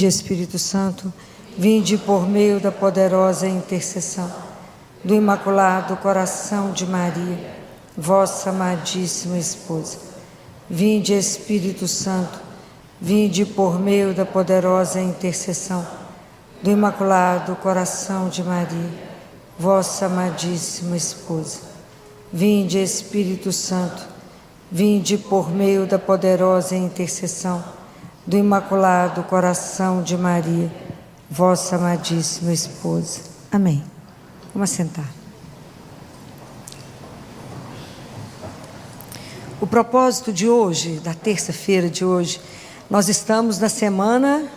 Espírito Santo, vinde por meio da poderosa intercessão do Imaculado Coração de Maria, vossa amadíssima esposa. Vinde, Espírito Santo, vinde por meio da poderosa intercessão do Imaculado Coração de Maria, vossa amadíssima esposa. Vinde, Espírito Santo, vinde por meio da poderosa intercessão do Imaculado Coração de Maria, vossa amadíssima esposa. Amém. Vamos sentar. O propósito de hoje, da terça-feira de hoje, nós estamos na semana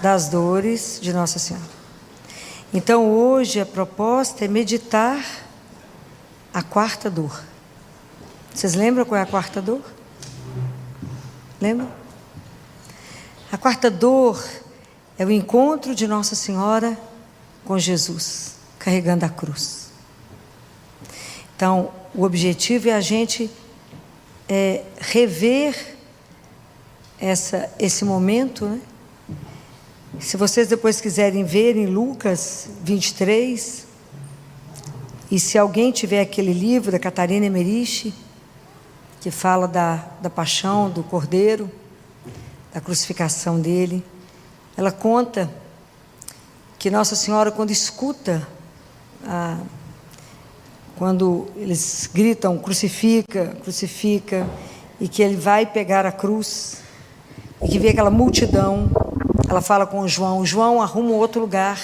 das dores de Nossa Senhora. Então hoje a proposta é meditar a quarta dor. Vocês lembram qual é a quarta dor? Lembra? A quarta dor é o encontro de Nossa Senhora com Jesus, carregando a cruz. Então, o objetivo é a gente rever esse momento, né? Se vocês depois quiserem ver em Lucas 23, e se alguém tiver aquele livro da Catarina Emmerich, que fala da paixão do Cordeiro, da crucificação dele, ela conta que Nossa Senhora, quando escuta, quando eles gritam, crucifica, crucifica, e que ele vai pegar a cruz, e que vê aquela multidão, ela fala com o João, arruma um outro lugar,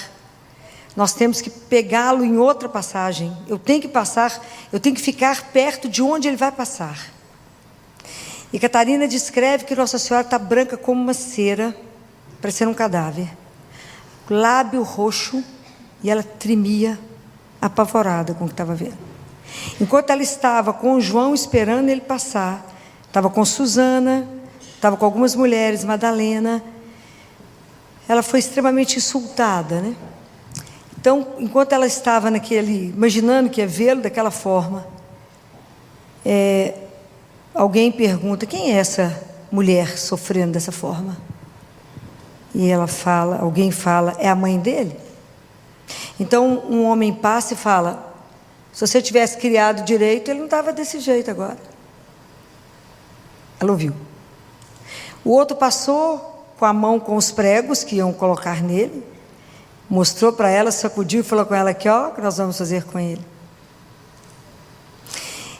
nós temos que pegá-lo em outra passagem, eu tenho que ficar perto de onde ele vai passar. E Catarina descreve que Nossa Senhora está branca como uma cera, parecendo um cadáver, lábio roxo, e ela tremia, apavorada com o que estava vendo. Enquanto ela estava com o João esperando ele passar, estava com Susana, estava com algumas mulheres, Madalena, ela foi extremamente insultada, né? Então, enquanto ela estava imaginando que ia vê-lo daquela forma, alguém pergunta, quem é essa mulher sofrendo dessa forma? E alguém fala, é a mãe dele? Então, um homem passa e fala, se você tivesse criado direito, ele não estava desse jeito agora. Ela ouviu. O outro passou com a mão com os pregos que iam colocar nele, mostrou para ela, sacudiu e falou com ela aqui, ó, o que nós vamos fazer com ele.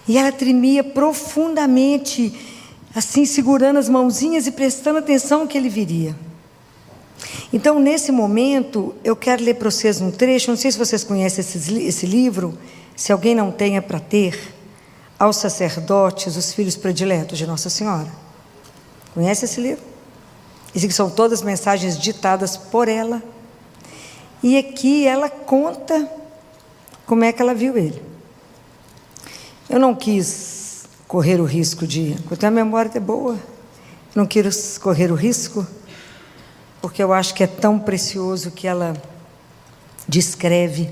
E ela tremia profundamente, assim, segurando as mãozinhas e prestando atenção que ele viria. Então, nesse momento, eu quero ler para vocês um trecho, não sei se vocês conhecem esse livro, se alguém não tenha para ter, Aos Sacerdotes, os Filhos Prediletos de Nossa Senhora. Conhece esse livro? Esse que são todas mensagens ditadas por ela. E aqui ela conta como é que ela viu ele. Eu não quis correr o risco porque a memória é boa, não quis correr o risco, porque eu acho que é tão precioso que ela descreve,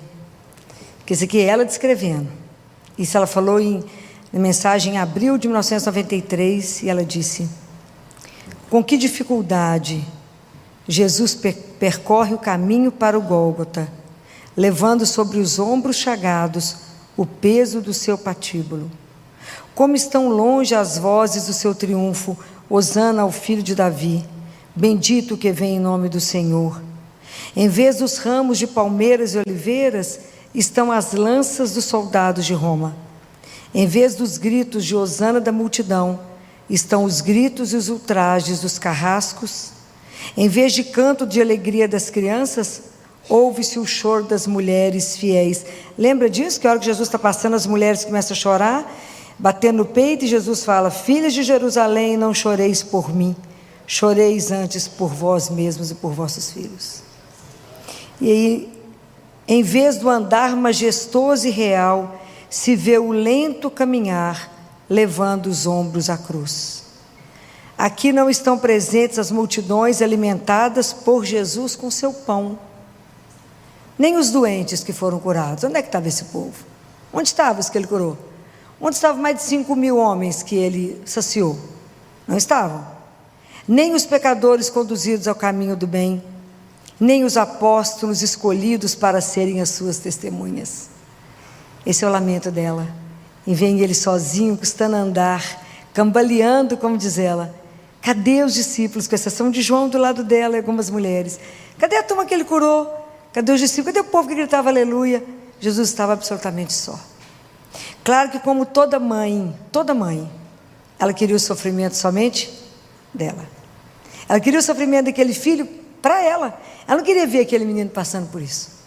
que isso aqui é ela descrevendo. Isso ela falou na mensagem em abril de 1993, e ela disse, com que dificuldade Jesus percorre o caminho para o Gólgota, levando sobre os ombros chagados o peso do seu patíbulo. Como estão longe as vozes do seu triunfo, hosana ao filho de Davi, bendito que vem em nome do Senhor. Em vez dos ramos de palmeiras e oliveiras, estão as lanças dos soldados de Roma. Em vez dos gritos de hosana da multidão, estão os gritos e os ultrajes dos carrascos. Em vez de canto de alegria das crianças, ouve-se o choro das mulheres fiéis. Lembra disso? Que a hora que Jesus está passando, as mulheres começam a chorar, batendo no peito, e Jesus fala, filhas de Jerusalém, não choreis por mim, choreis antes por vós mesmos e por vossos filhos. E aí, em vez do andar majestoso e real, se vê o lento caminhar, levando os ombros à cruz. Aqui não estão presentes as multidões alimentadas por Jesus com seu pão, nem os doentes que foram curados. Onde é que estava esse povo? Onde estavam os que ele curou? Onde estavam mais de 5.000 homens que ele saciou? Não estavam. nem os pecadores conduzidos ao caminho do bem, nem os apóstolos escolhidos para serem as suas testemunhas. Esse é o lamento dela. E vem ele sozinho, custando a andar, cambaleando, como diz ela. Cadê os discípulos, com exceção de João do lado dela e algumas mulheres? Cadê a turma que ele curou? Cadê os discípulos? Cadê o povo que gritava aleluia? Jesus estava absolutamente só. Claro que, como toda mãe, ela queria o sofrimento somente dela. Ela queria o sofrimento daquele filho para ela. Ela não queria ver aquele menino passando por isso.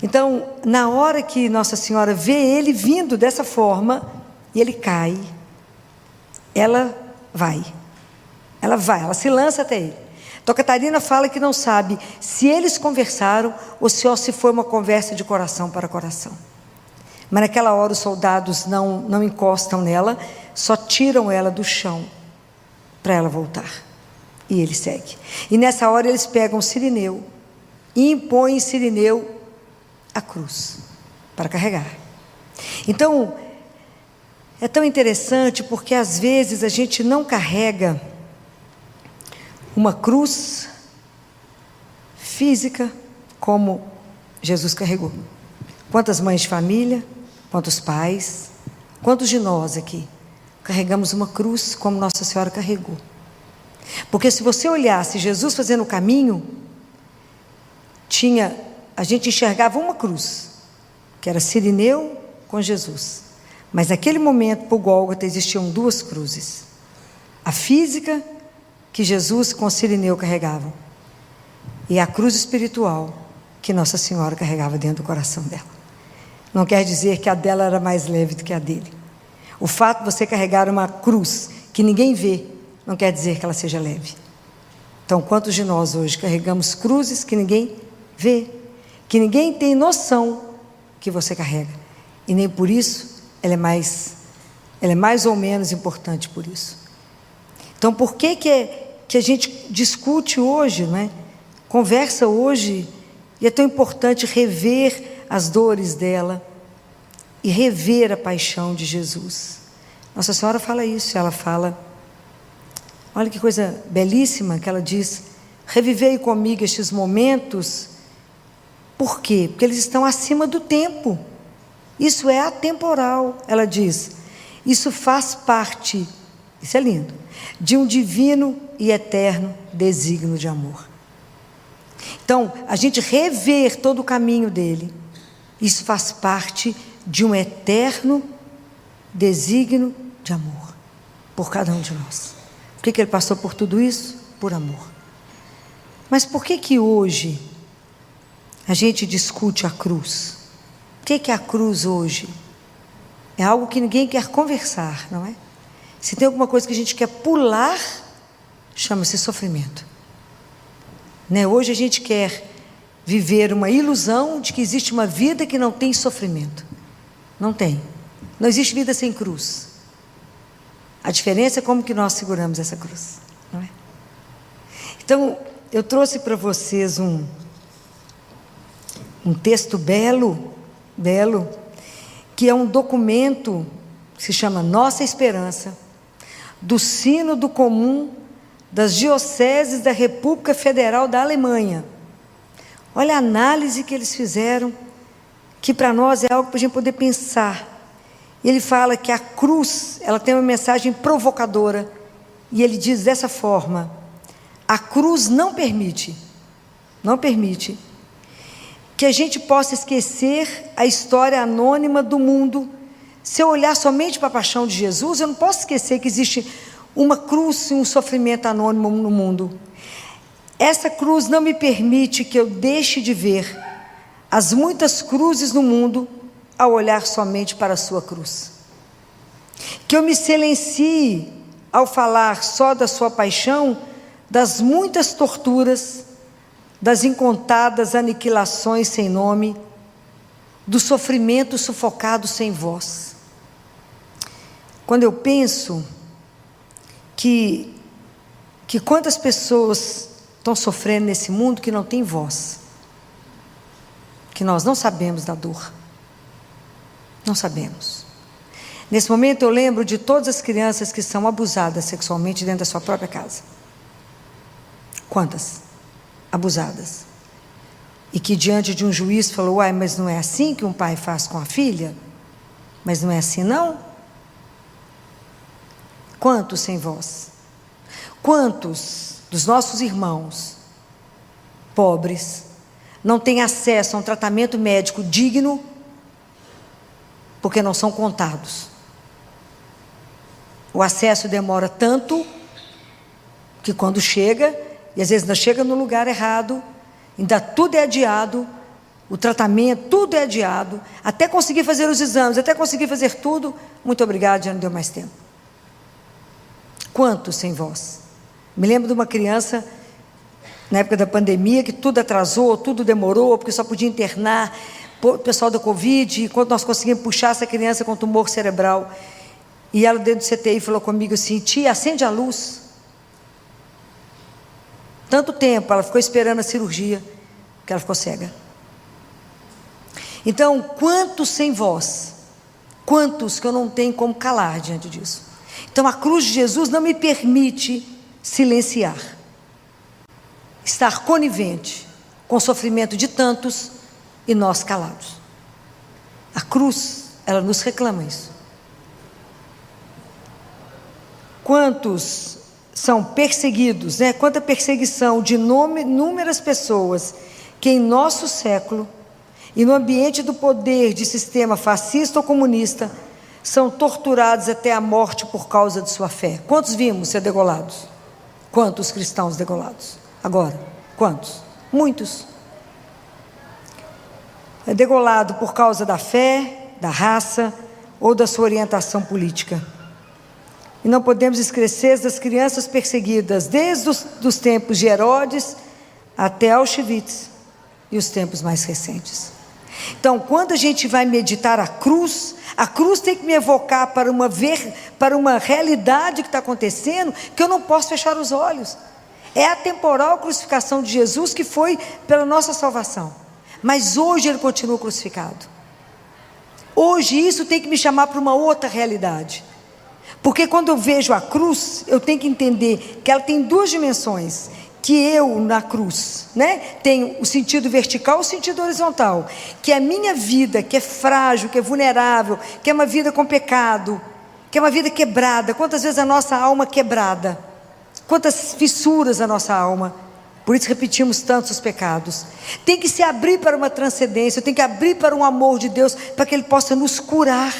Então, na hora que Nossa Senhora vê ele vindo dessa forma, e ele cai, ela se lança até ele. Então, Catarina fala que não sabe se eles conversaram ou se foi uma conversa de coração para coração. Mas naquela hora os soldados não encostam nela, só tiram ela do chão para ela voltar. E ele segue. E nessa hora eles pegam Cirineu e impõem Cirineu a cruz para carregar. Então, é tão interessante porque às vezes a gente não carrega uma cruz física como Jesus carregou. Quantas mães de família, quantos pais, quantos de nós aqui carregamos uma cruz como Nossa Senhora carregou? Porque se você olhasse Jesus fazendo o caminho, a gente enxergava uma cruz, que era Cirineu com Jesus. Mas naquele momento, para o Gólgota, existiam duas cruzes. A física, que Jesus com Cirineu carregavam, e a cruz espiritual, que Nossa Senhora carregava dentro do coração dela. Não quer dizer que a dela era mais leve do que a dele. O fato de você carregar uma cruz que ninguém vê, não quer dizer que ela seja leve. Então, quantos de nós hoje carregamos cruzes que ninguém vê, que ninguém tem noção que você carrega, e nem por isso ela é mais ou menos importante por isso. Então, por que a gente discute hoje, né? Conversa hoje, e é tão importante rever as dores dela e rever a paixão de Jesus? Nossa Senhora fala isso, ela fala, olha que coisa belíssima que ela diz: revivei comigo estes momentos. Por quê? Porque eles estão acima do tempo. Isso é atemporal. Ela diz, isso faz parte, isso é lindo, de um divino e eterno desígnio de amor. Então, a gente rever todo o caminho dele, isso faz parte de um eterno desígnio de amor por cada um de nós. Por que ele passou por tudo isso? Por amor. Mas por que hoje a gente discute a cruz? O que é a cruz hoje? É algo que ninguém quer conversar, não é? Se tem alguma coisa que a gente quer pular, chama-se sofrimento. Né? Hoje a gente quer viver uma ilusão de que existe uma vida que não tem sofrimento. Não tem. Não existe vida sem cruz. A diferença é como que nós seguramos essa cruz, não é? Então, eu trouxe para vocês um texto belo, que é um documento que se chama Nossa Esperança, do Sínodo Comum das Dioceses da República Federal da Alemanha. Olha a análise que eles fizeram, que para nós é algo para a gente poder pensar. Ele fala que a cruz, ela tem uma mensagem provocadora, e ele diz dessa forma: a cruz não permite que a gente possa esquecer a história anônima do mundo. Se eu olhar somente para a paixão de Jesus, eu não posso esquecer que existe uma cruz e um sofrimento anônimo no mundo. Essa cruz não me permite que eu deixe de ver as muitas cruzes no mundo ao olhar somente para a sua cruz. Que eu me silencie ao falar só da sua paixão, das muitas torturas, das incontadas aniquilações sem nome, do sofrimento sufocado sem voz. Quando eu penso que quantas pessoas estão sofrendo nesse mundo que não tem voz, que nós não sabemos da dor, não sabemos. Nesse momento eu lembro de todas as crianças que são abusadas sexualmente dentro da sua própria casa. Quantas? Abusadas. E que diante de um juiz falou: uai, mas não é assim que um pai faz com a filha? Mas não é assim não? Quantos sem voz? Quantos dos nossos irmãos pobres não têm acesso a um tratamento médico digno porque não são contados? O acesso demora tanto que quando chega, e às vezes ainda chega no lugar errado, ainda tudo é adiado, o tratamento, tudo é adiado, até conseguir fazer os exames, até conseguir fazer tudo, muito obrigado, já não deu mais tempo. Quantos sem voz? Me lembro de uma criança, na época da pandemia, que tudo atrasou, tudo demorou, porque só podia internar o pessoal da Covid, e quando nós conseguimos puxar essa criança com tumor cerebral, e ela dentro do CTI falou comigo assim: tia, acende a luz. Tanto tempo ela ficou esperando a cirurgia, que ela ficou cega. Então, quantos sem voz? Quantos que eu não tenho como calar diante disso? Então, a cruz de Jesus não me permite silenciar, estar conivente com o sofrimento de tantos e nós calados. A cruz, ela nos reclama isso. Quantos são perseguidos, né? Quanta perseguição de inúmeras pessoas que em nosso século e no ambiente do poder de sistema fascista ou comunista são torturados até a morte por causa de sua fé. Quantos vimos ser degolados? Quantos cristãos degolados? Agora, quantos? Muitos. É degolado por causa da fé, da raça ou da sua orientação política. E não podemos esquecer das crianças perseguidas desde os tempos de Herodes até Auschwitz e os tempos mais recentes. Então, quando a gente vai meditar a cruz tem que me evocar para uma realidade que está acontecendo, que eu não posso fechar os olhos. É a temporal crucificação de Jesus que foi pela nossa salvação, mas hoje Ele continua crucificado. Hoje isso tem que me chamar para uma outra realidade, porque quando eu vejo a cruz, eu tenho que entender que ela tem duas dimensões, que eu na cruz, né, tenho o sentido vertical e o sentido horizontal, que é a minha vida, que é frágil, que é vulnerável, que é uma vida com pecado, que é uma vida quebrada. Quantas vezes a nossa alma quebrada, quantas fissuras a nossa alma, por isso repetimos tantos pecados. Tem que se abrir para uma transcendência, tem que abrir para um amor de Deus, para que Ele possa nos curar.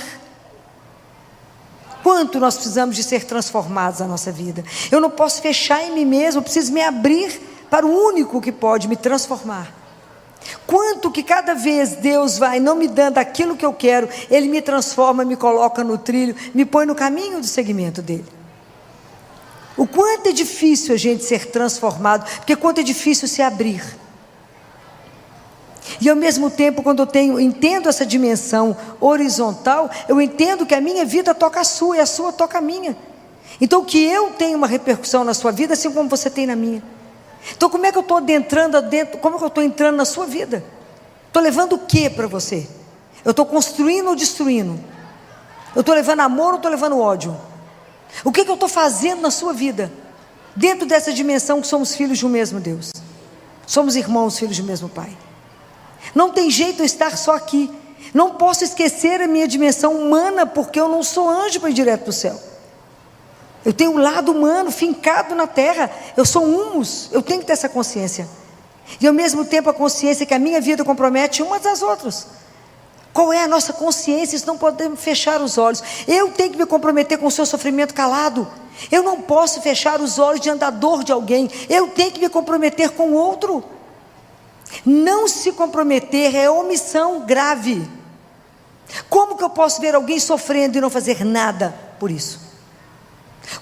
Quanto nós precisamos de ser transformados na nossa vida. Eu não posso fechar em mim mesmo, eu preciso me abrir para o único que pode me transformar. Quanto que cada vez Deus vai não me dando aquilo que eu quero, Ele me transforma, me coloca no trilho, me põe no caminho do seguimento dEle. O quanto é difícil a gente ser transformado, porque quanto é difícil se abrir. E ao mesmo tempo, quando eu entendo essa dimensão horizontal, eu entendo que a minha vida toca a sua e a sua toca a minha. Então que eu tenho uma repercussão na sua vida, assim como você tem na minha. Então como é que eu estou como é que eu estou entrando na sua vida? Estou levando o que para você? Eu estou construindo ou destruindo? Eu estou levando amor ou estou levando ódio? O que eu estou fazendo na sua vida? Dentro dessa dimensão que somos filhos de um mesmo Deus. Somos irmãos, filhos do mesmo Pai. Não tem jeito eu estar só aqui. Não posso esquecer a minha dimensão humana, porque eu não sou anjo para ir direto para o céu. Eu tenho um lado humano fincado na terra. Eu sou humus. Eu tenho que ter essa consciência. E ao mesmo tempo a consciência que a minha vida compromete umas das outras. Qual é a nossa consciência? Isso não podemos fechar os olhos. Eu tenho que me comprometer com o seu sofrimento calado. Eu não posso fechar os olhos diante da dor de alguém. Eu tenho que me comprometer com o outro. Não se comprometer é omissão grave. Como que eu posso ver alguém sofrendo e não fazer nada por isso?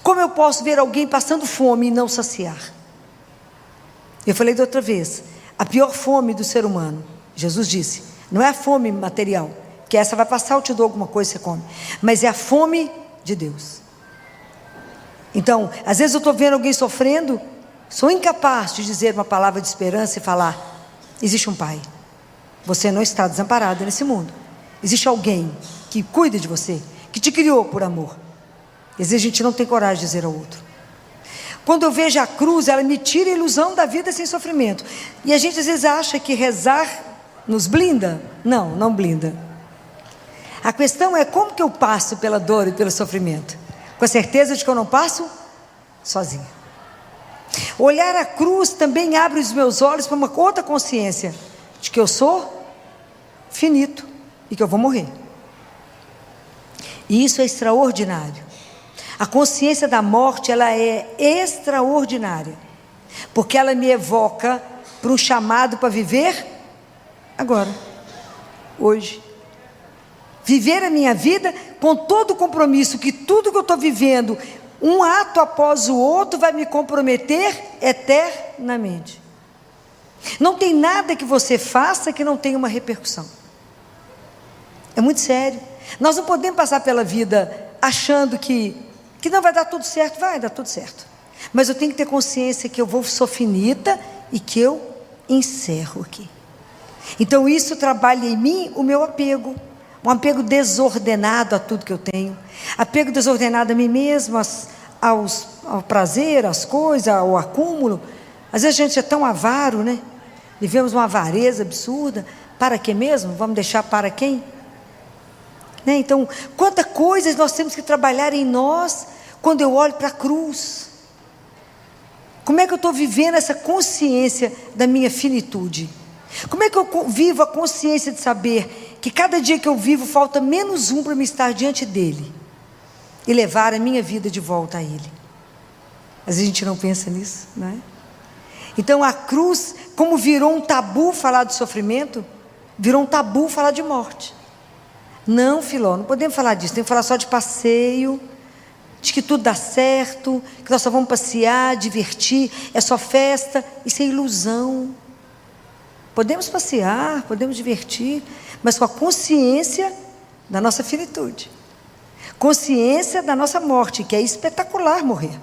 Como eu posso ver alguém passando fome e não saciar? Eu falei da outra vez, a pior fome do ser humano, Jesus disse, não é a fome material, que essa vai passar, eu te dou alguma coisa e você come, mas é a fome de Deus. Então, às vezes eu estou vendo alguém sofrendo, sou incapaz de dizer uma palavra de esperança e falar: existe um Pai, você não está desamparado nesse mundo, existe alguém que cuida de você, que te criou por amor. Às vezes a gente não tem coragem de dizer ao outro. Quando eu vejo a cruz, ela me tira a ilusão da vida sem sofrimento. E a gente às vezes acha que rezar nos blinda. Não, não blinda. A questão é como que eu passo pela dor e pelo sofrimento. Com a certeza de que eu não passo sozinha. Olhar a cruz também abre os meus olhos para uma outra consciência, de que eu sou finito e que eu vou morrer. E isso é extraordinário. A consciência da morte, ela é extraordinária, porque ela me evoca para um chamado para viver agora, hoje. Viver a minha vida com todo o compromisso, que tudo que eu estou vivendo, um ato após o outro, vai me comprometer eternamente. Não tem nada que você faça que não tenha uma repercussão. É muito sério. Nós não podemos passar pela vida achando que não vai dar tudo certo. Vai dar tudo certo. Mas eu tenho que ter consciência que eu sou finita e que eu encerro aqui. Então isso trabalha em mim o meu apego. Um apego desordenado a tudo que eu tenho. Apego desordenado a mim mesmo, ao prazer, às coisas, ao acúmulo. Às vezes a gente é tão avaro, né? Vivemos uma avareza absurda. Para quê mesmo? Vamos deixar para quem? Né? Então, quantas coisas nós temos que trabalhar em nós quando eu olho para a cruz. Como é que eu estou vivendo essa consciência da minha finitude? Como é que eu vivo a consciência de saber que cada dia que eu vivo falta menos um para me estar diante dele e levar a minha vida de volta a ele? Às vezes a gente não pensa nisso, não é? Então a cruz, como virou um tabu falar de sofrimento, virou um tabu falar de morte. Não, Filó, não podemos falar disso, tem que falar só de passeio, de que tudo dá certo, que nós só vamos passear, divertir, é só festa. Isso é ilusão. Podemos passear, podemos divertir, mas com a consciência da nossa finitude, consciência da nossa morte, que é espetacular morrer,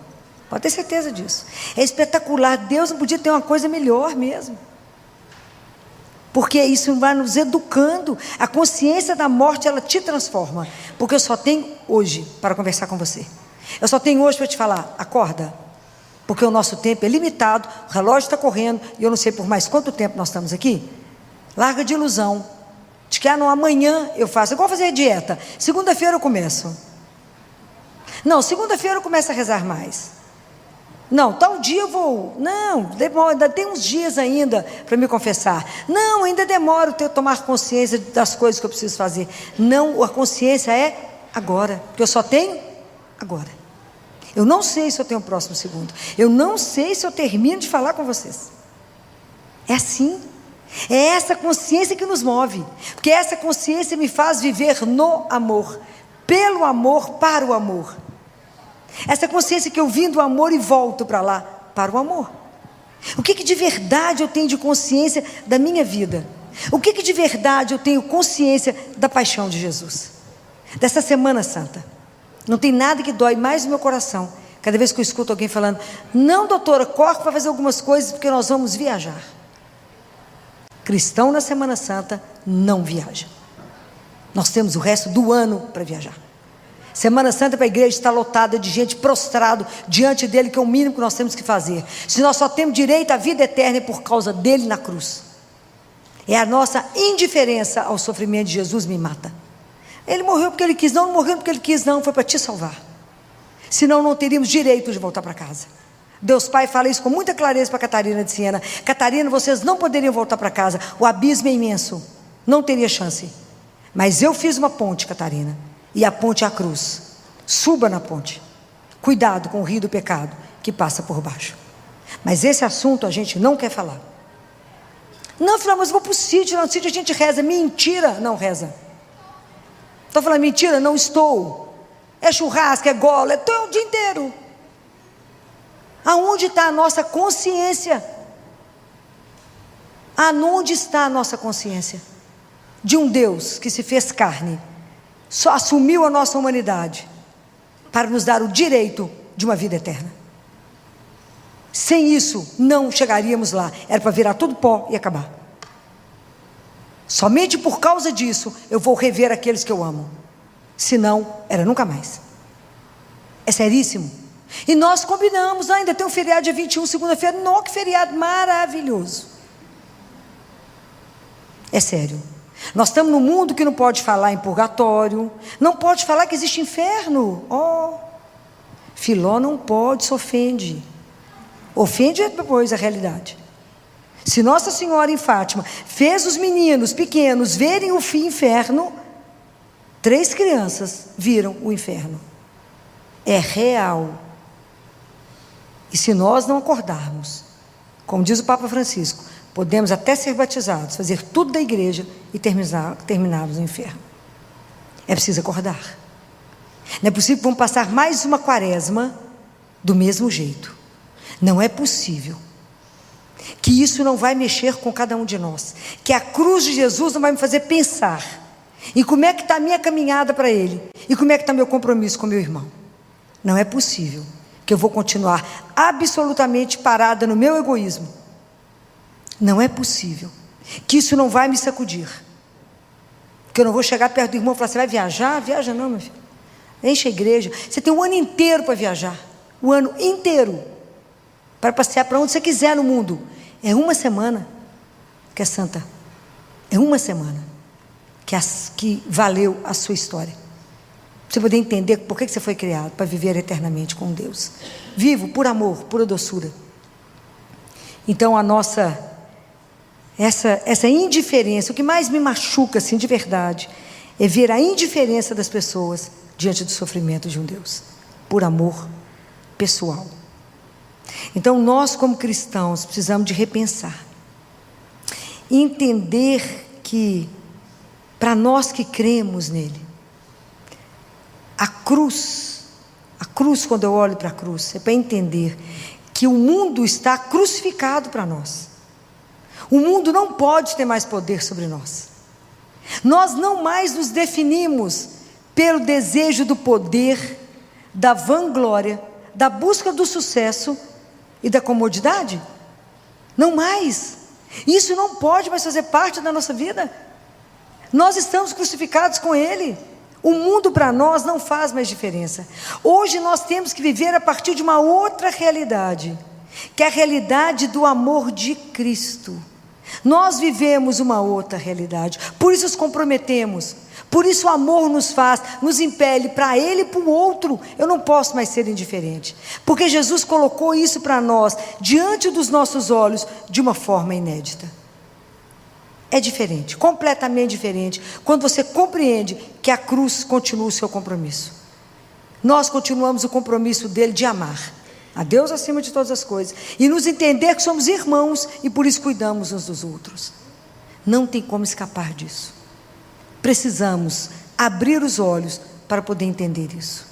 pode ter certeza disso, é espetacular. Deus não podia ter uma coisa melhor mesmo, porque isso vai nos educando. A consciência da morte, ela te transforma, porque eu só tenho hoje para conversar com você, eu só tenho hoje para te falar, acorda, porque o nosso tempo é limitado, o relógio está correndo, e eu não sei por mais quanto tempo nós estamos aqui. Larga de ilusão, de que não, amanhã eu faço, igual fazer dieta, segunda-feira eu começo, não, segunda-feira eu começo a rezar mais, não, tal dia eu vou, não, demora, ainda tem uns dias ainda para me confessar, não, ainda demora eu tomar consciência das coisas que eu preciso fazer. Não, a consciência é agora, porque eu só tenho agora. Eu não sei se eu tenho o próximo segundo, eu não sei se eu termino de falar com vocês. É assim, é essa consciência que nos move, porque essa consciência me faz viver no amor, pelo amor, para o amor. Essa consciência que eu vim do amor e volto para lá, para o amor. O que de verdade eu tenho de consciência da minha vida? O que de verdade eu tenho consciência da paixão de Jesus? Dessa Semana Santa? Não tem nada que dói mais no meu coração, cada vez que eu escuto alguém falando, não, doutora, corre para fazer algumas coisas, porque nós vamos viajar. Cristão na Semana Santa não viaja. Nós temos o resto do ano para viajar. Semana Santa para a igreja está lotada de gente prostrado diante dele, que é o mínimo que nós temos que fazer. Se nós só temos direito à vida eterna é por causa dele na cruz. É a nossa indiferença ao sofrimento de Jesus me mata. Ele morreu porque ele quis, não morreu porque ele quis, não, foi para te salvar. Senão não teríamos direito de voltar para casa. Deus Pai fala isso com muita clareza para Catarina de Siena. Catarina, vocês não poderiam voltar para casa, o abismo é imenso, não teria chance. Mas eu fiz uma ponte, Catarina, e a ponte é a cruz. Suba na ponte, cuidado com o rio do pecado que passa por baixo. Mas esse assunto a gente não quer falar. Não, filho, mas vou para o sítio, no sítio a gente reza. Mentira, não reza. Estou falando mentira? Não estou. É churrasco, é gola, é o dia inteiro. Aonde está a nossa consciência? Aonde está a nossa consciência? De um Deus que se fez carne, só assumiu a nossa humanidade, para nos dar o direito de uma vida eterna. Sem isso, não chegaríamos lá, era para virar tudo pó e acabar. Somente por causa disso, eu vou rever aqueles que eu amo, senão, era nunca mais. É seríssimo, E nós combinamos, ainda tem um feriado dia 21, segunda-feira. Não, que feriado maravilhoso. É sério. Nós estamos num mundo que não pode falar em purgatório, não pode falar que existe inferno. Filó não pode, se ofende. Ofende depois a realidade. Se Nossa Senhora em Fátima fez os meninos pequenos verem o inferno, 3 crianças viram o inferno. É real. E se nós não acordarmos, como diz o Papa Francisco, podemos até ser batizados, fazer tudo da igreja e terminarmos no inferno. É preciso acordar. Não é possível que vamos passar mais uma quaresma do mesmo jeito. Não é possível. Que isso não vai mexer com cada um de nós. Que a cruz de Jesus não vai me fazer pensar em como é que está a minha caminhada para Ele e como é que está meu compromisso com meu irmão. Não é possível que eu vou continuar absolutamente parada no meu egoísmo. Não é possível que isso não vai me sacudir. Que eu não vou chegar perto do irmão e falar: você vai viajar? Viaja não, meu filho. Enche a igreja. Você tem um ano inteiro para viajar. O ano inteiro. Para passear para onde você quiser no mundo. É uma semana que é santa. É uma semana que valeu a sua história. Para você poder entender por que você foi criado. Para viver eternamente com Deus. Vivo por amor, pura doçura. Então essa indiferença, o que mais me machuca assim de verdade, é ver a indiferença das pessoas diante do sofrimento de um Deus, por amor pessoal. Então nós como cristãos precisamos de repensar, entender que para nós que cremos nele, a cruz quando eu olho para a cruz, é para entender que o mundo está crucificado para nós. O mundo não pode ter mais poder sobre nós. Nós não mais nos definimos pelo desejo do poder, da vanglória, da busca do sucesso e da comodidade. Não mais. Isso não pode mais fazer parte da nossa vida. Nós estamos crucificados com Ele. O mundo para nós não faz mais diferença. Hoje nós temos que viver a partir de uma outra realidade, que é a realidade do amor de Cristo. Nós vivemos uma outra realidade, por isso nos comprometemos, por isso o amor nos impele para Ele e para o outro. Eu não posso mais ser indiferente, porque Jesus colocou isso para nós, diante dos nossos olhos, de uma forma inédita. É diferente, completamente diferente, quando você compreende que a cruz continua o seu compromisso. Nós continuamos o compromisso dele de amar a Deus acima de todas as coisas, e nos entender que somos irmãos, e por isso cuidamos uns dos outros. Não tem como escapar disso. Precisamos abrir os olhos para poder entender isso.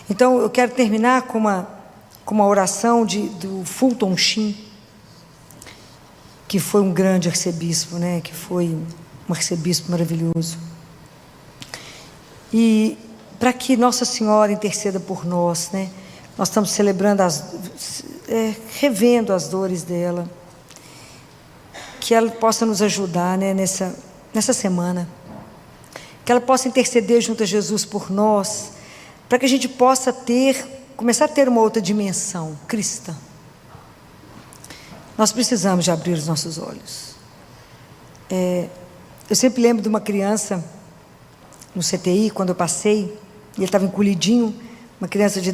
Então eu quero terminar com uma oração do Fulton Sheen, que foi um grande arcebispo, né? Que foi um arcebispo maravilhoso. E para que Nossa Senhora interceda por nós, né? Nós estamos celebrando, revendo as dores dela, que ela possa nos ajudar, né, nessa semana, que ela possa interceder junto a Jesus por nós, para que a gente possa começar a ter uma outra dimensão cristã. Nós precisamos de abrir os nossos olhos. Eu sempre lembro de uma criança no CTI, quando eu passei, e ele estava encolhidinho, uma criança de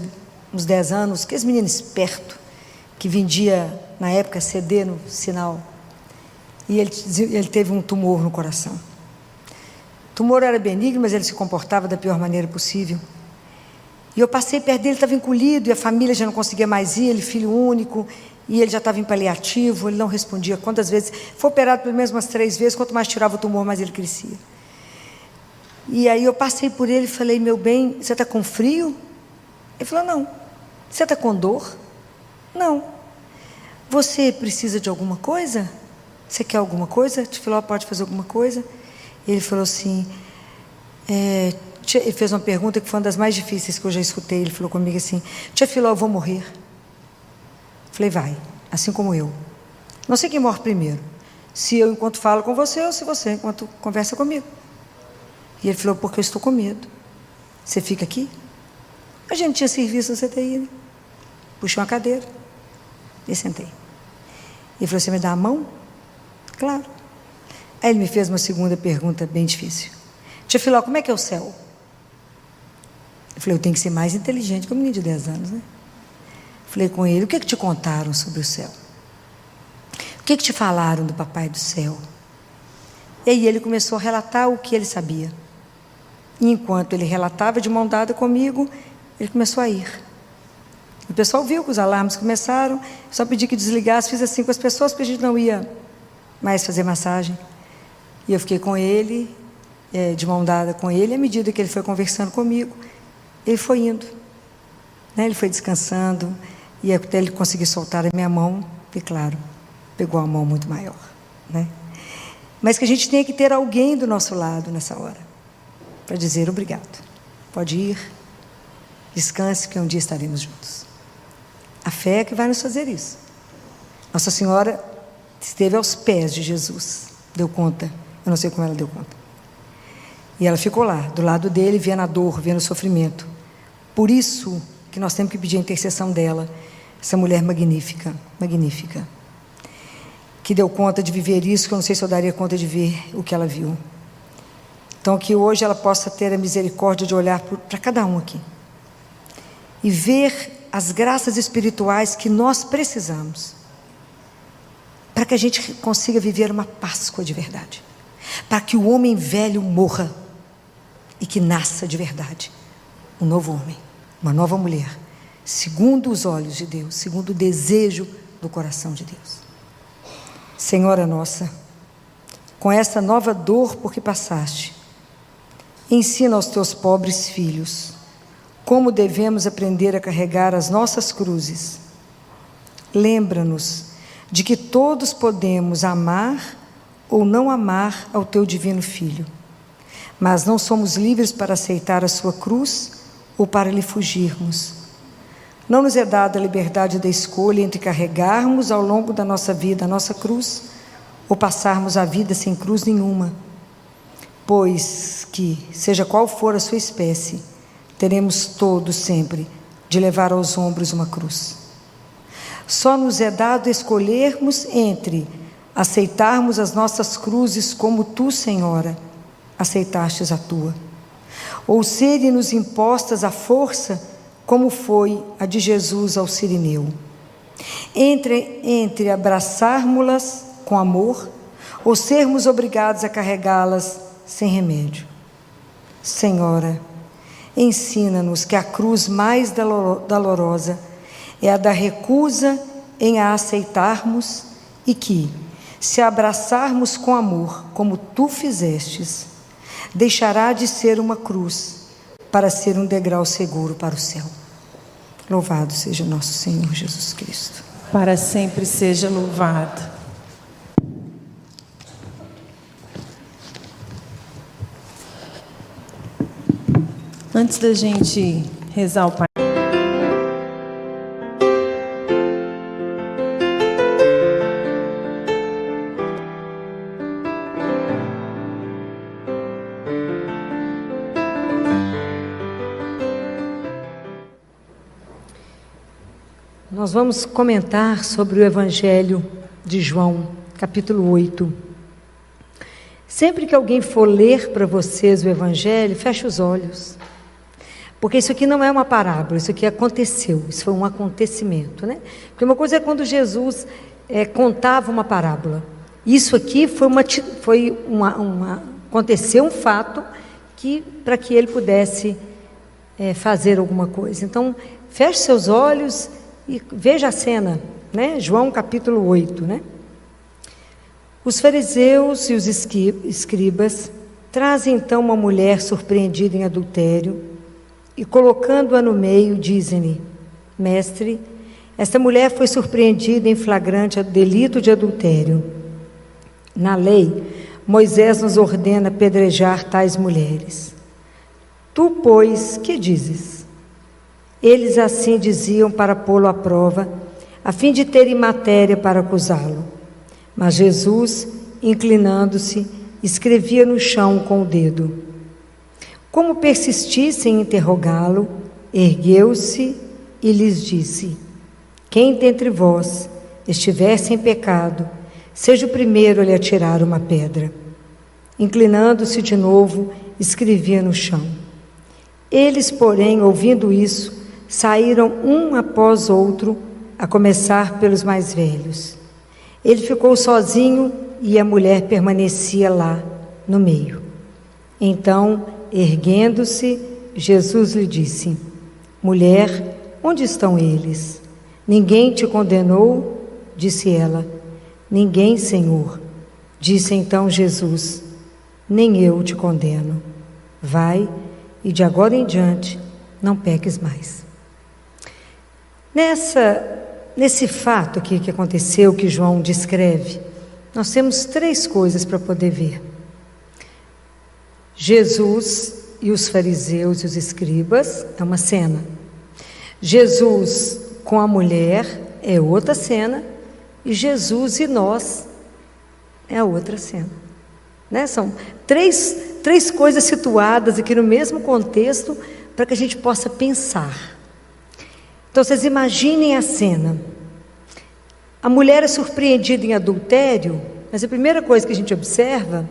uns 10 anos, aqueles meninos espertos, que vendia, na época, CD no sinal, e ele teve um tumor no coração. O tumor era benigno, mas ele se comportava da pior maneira possível. E eu passei perto dele, estava encolhido, e a família já não conseguia mais ir, ele filho único, e ele já estava em paliativo, ele não respondia. Quantas vezes, foi operado pelo menos umas 3 vezes, quanto mais tirava o tumor, mais ele crescia. E aí eu passei por ele e falei: meu bem, você está com frio? Ele falou: não. Você está com dor? Não. Você precisa de alguma coisa? Você quer alguma coisa? Te falou: pode fazer alguma coisa? E ele falou assim, ele fez uma pergunta que foi uma das mais difíceis que eu já escutei. Ele falou comigo assim: tia Filó, eu vou morrer. Falei: vai, assim como eu. Não sei quem morre primeiro, se eu enquanto falo com você ou se você enquanto conversa comigo. E ele falou: porque eu estou com medo. Você fica aqui? A gente tinha serviço no CTI, né? Puxei uma cadeira e sentei. Ele falou: você me dá a mão? Claro. Aí ele me fez uma segunda pergunta bem difícil. Tia Filó, como é que é o céu? Eu falei: eu tenho que ser mais inteligente que um menino de 10 anos, né? Falei com ele: o que te contaram sobre o céu? O que te falaram do papai do céu? E aí ele começou a relatar o que ele sabia. E enquanto ele relatava de mão dada comigo, ele começou a ir. O pessoal viu que os alarmes começaram, só pedi que desligasse, fiz assim com as pessoas, porque a gente não ia mais fazer massagem. E eu fiquei com ele, de mão dada com ele, e à medida que ele foi conversando comigo, ele foi indo, né? Ele foi descansando, e até ele conseguir soltar a minha mão, e claro, pegou a mão muito maior, né? Mas que a gente tenha que ter alguém do nosso lado nessa hora, para dizer: obrigado, pode ir, descanse, que um dia estaremos juntos. A fé é que vai nos fazer isso. Nossa Senhora esteve aos pés de Jesus, deu conta, eu não sei como ela deu conta. E ela ficou lá, do lado dele, vendo a dor, vendo o sofrimento. Por isso que nós temos que pedir a intercessão dela, essa mulher magnífica, magnífica, que deu conta de viver isso, que eu não sei se eu daria conta de ver o que ela viu. Então, que hoje ela possa ter a misericórdia de olhar para cada um aqui e ver as graças espirituais que nós precisamos para que a gente consiga viver uma Páscoa de verdade, para que o homem velho morra e que nasça de verdade um novo homem, uma nova mulher, segundo os olhos de Deus, segundo o desejo do coração de Deus. Senhora nossa, com esta nova dor por que passaste, ensina aos teus pobres filhos como devemos aprender a carregar as nossas cruzes. Lembra-nos de que todos podemos amar ou não amar ao teu divino Filho, mas não somos livres para aceitar a sua cruz ou para lhe fugirmos. Não nos é dada a liberdade da escolha entre carregarmos ao longo da nossa vida a nossa cruz ou passarmos a vida sem cruz nenhuma, pois que, seja qual for a sua espécie, teremos todos sempre de levar aos ombros uma cruz. Só nos é dado escolhermos entre aceitarmos as nossas cruzes como tu, Senhora, aceitastes a tua, ou serem-nos impostas à força, como foi a de Jesus ao Cirineu. Entre abraçarmos-las com amor, ou sermos obrigados a carregá-las sem remédio. Senhora, ensina-nos que a cruz mais dolorosa é a da recusa em a aceitarmos e que, se a abraçarmos com amor, como tu fizestes, deixará de ser uma cruz para ser um degrau seguro para o céu. Louvado seja nosso Senhor Jesus Cristo. Para sempre seja louvado. Antes da gente rezar o Pai, nós vamos comentar sobre o Evangelho de João, capítulo 8. Sempre que alguém for ler para vocês o Evangelho, feche os olhos. Porque isso aqui não é uma parábola, isso aqui aconteceu, isso foi um acontecimento, né? Porque uma coisa é quando Jesus contava uma parábola. Isso aqui aconteceu um fato para que ele pudesse fazer alguma coisa. Então, feche seus olhos e veja a cena, né? João capítulo 8, né? Os fariseus e os escribas trazem então uma mulher surpreendida em adultério e, colocando-a no meio, dizem-lhe: Mestre, esta mulher foi surpreendida em flagrante delito de adultério. Na lei, Moisés nos ordena apedrejar tais mulheres. Tu, pois, que dizes? Eles assim diziam para pô-lo à prova, a fim de terem matéria para acusá-lo. Mas Jesus, inclinando-se, escrevia no chão com o dedo. Como persistisse em interrogá-lo, Ergueu-se e lhes disse: quem dentre vós estiver sem pecado, seja o primeiro a lhe atirar uma pedra. Inclinando-se de novo, escrevia no chão. Eles, porém, ouvindo isso, saíram um após outro, a começar pelos mais velhos. Ele ficou sozinho e a mulher permanecia lá, no meio. Então, erguendo-se, Jesus lhe disse: mulher, onde estão eles? Ninguém te condenou? Disse ela: ninguém, Senhor. Disse então Jesus: nem eu te condeno. Vai, e de agora em diante não peques mais. Nesse fato aqui que aconteceu, que João descreve, nós temos 3 coisas para poder ver. Jesus e os fariseus e os escribas é uma cena. Jesus com a mulher é outra cena. E Jesus e nós é a outra cena. Né? São três coisas situadas aqui no mesmo contexto para que a gente possa pensar. Então vocês imaginem a cena. A mulher é surpreendida em adultério, mas a primeira coisa que a gente observa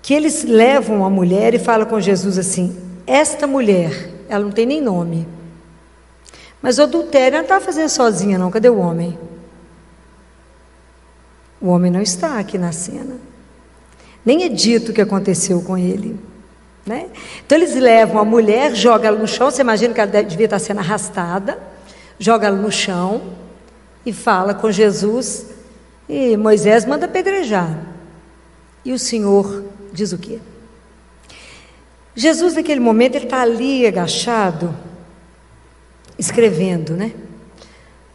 que eles levam a mulher e falam com Jesus assim: esta mulher, ela não tem nem nome, mas o adultério ela não está fazendo sozinha não, cadê o homem? O homem não está aqui na cena, nem é dito o que aconteceu com ele, né? Então eles levam a mulher, jogam ela no chão. Você imagina que ela devia estar sendo arrastada, joga ela no chão e fala com Jesus, e Moisés manda apedrejar. E o Senhor diz o quê? Jesus naquele momento ele está ali agachado, escrevendo, né?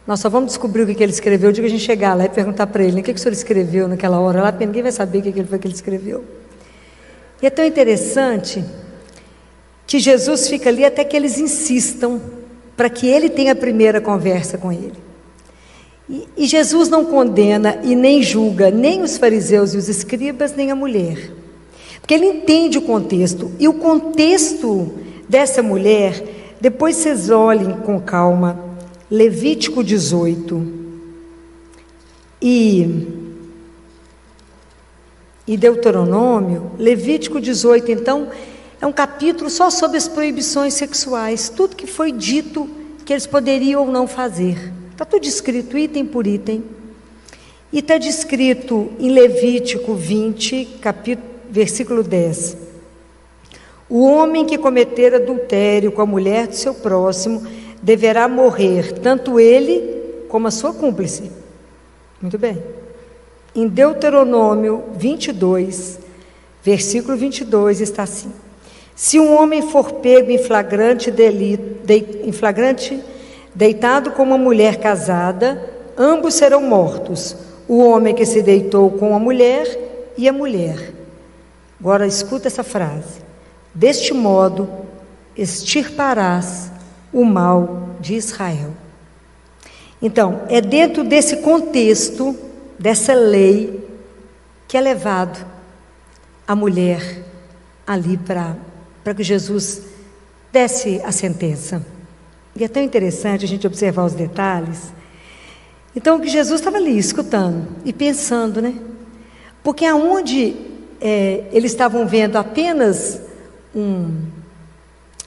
Nós só vamos descobrir o que ele escreveu, digo a gente chegar lá e perguntar para ele: o que o senhor escreveu naquela hora lá? Porque ninguém vai saber o que foi que ele escreveu. E é tão interessante que Jesus fica ali até que eles insistam para que ele tenha a primeira conversa com ele. E Jesus não condena e nem julga nem os fariseus e os escribas, nem a mulher, porque ele entende o contexto. E o contexto dessa mulher, depois vocês olhem com calma, Levítico 18 e Deuteronômio. Levítico 18, então, é um capítulo só sobre as proibições sexuais, tudo que foi dito que eles poderiam ou não fazer. Está tudo escrito item por item. E está descrito em Levítico 20, versículo 10. O homem que cometer adultério com a mulher do seu próximo deverá morrer, tanto ele como a sua cúmplice. Muito bem. Em Deuteronômio 22, versículo 22, está assim: se um homem for pego em flagrante deitado com uma mulher casada, ambos serão mortos, o homem que se deitou com a mulher e a mulher. Agora escuta essa frase: deste modo extirparás o mal de Israel. Então, é dentro desse contexto, dessa lei, que é levado a mulher ali para que Jesus desse a sentença. E é tão interessante a gente observar os detalhes. Então, que Jesus estava ali escutando e pensando, né? Porque aonde eles estavam vendo apenas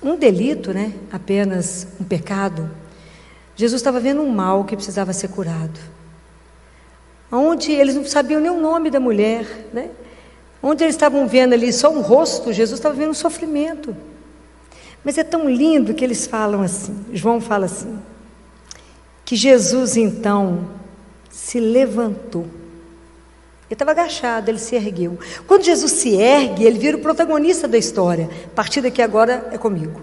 um delito, né? Apenas um pecado, Jesus estava vendo um mal que precisava ser curado. Onde eles não sabiam nem o nome da mulher, né? Onde eles estavam vendo ali só um rosto, Jesus estava vendo um sofrimento. Mas é tão lindo que eles falam assim, João fala assim, que Jesus então se levantou. Ele estava agachado, ele se ergueu. Quando Jesus se ergue, ele vira o protagonista da história. A partir daqui agora é comigo.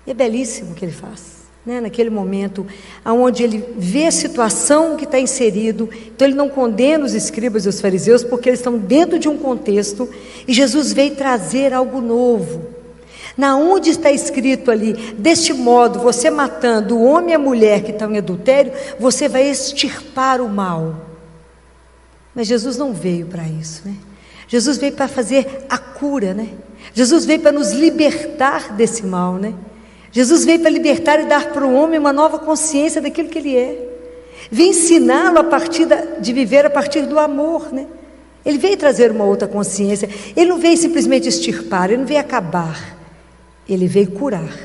E é belíssimo o que ele faz, né? Naquele momento, onde ele vê a situação que está inserido. Então ele não condena os escribas e os fariseus, porque eles estão dentro de um contexto, e Jesus veio trazer algo novo. Na onde está escrito ali: deste modo, você matando o homem e a mulher que estão em adultério, você vai extirpar o mal. Mas Jesus não veio para isso, né? Jesus veio para fazer a cura, né? Jesus veio para nos libertar desse mal, né? Jesus veio para libertar e dar para o homem uma nova consciência daquilo que ele é. Veio ensiná-lo de viver a partir do amor, né? Ele veio trazer uma outra consciência. Ele não veio simplesmente extirpar, ele não veio acabar. Ele veio curar,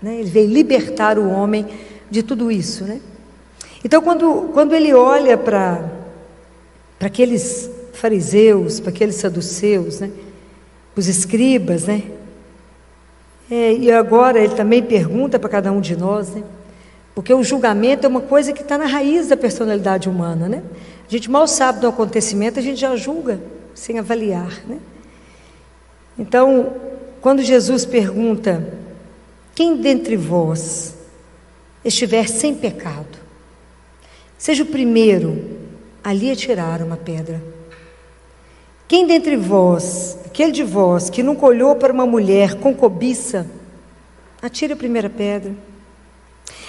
né? Ele veio libertar o homem de tudo isso, né? Então, quando ele olha para aqueles fariseus, para aqueles saduceus, né? Os escribas, né? E agora ele também pergunta para cada um de nós, né? Porque o julgamento é uma coisa que está na raiz da personalidade humana, né? A gente mal sabe do acontecimento, a gente já julga sem avaliar, né? Então, quando Jesus pergunta: quem dentre vós estiver sem pecado, seja o primeiro a lhe atirar uma pedra. Quem dentre vós, aquele de vós que nunca olhou para uma mulher com cobiça, atire a primeira pedra.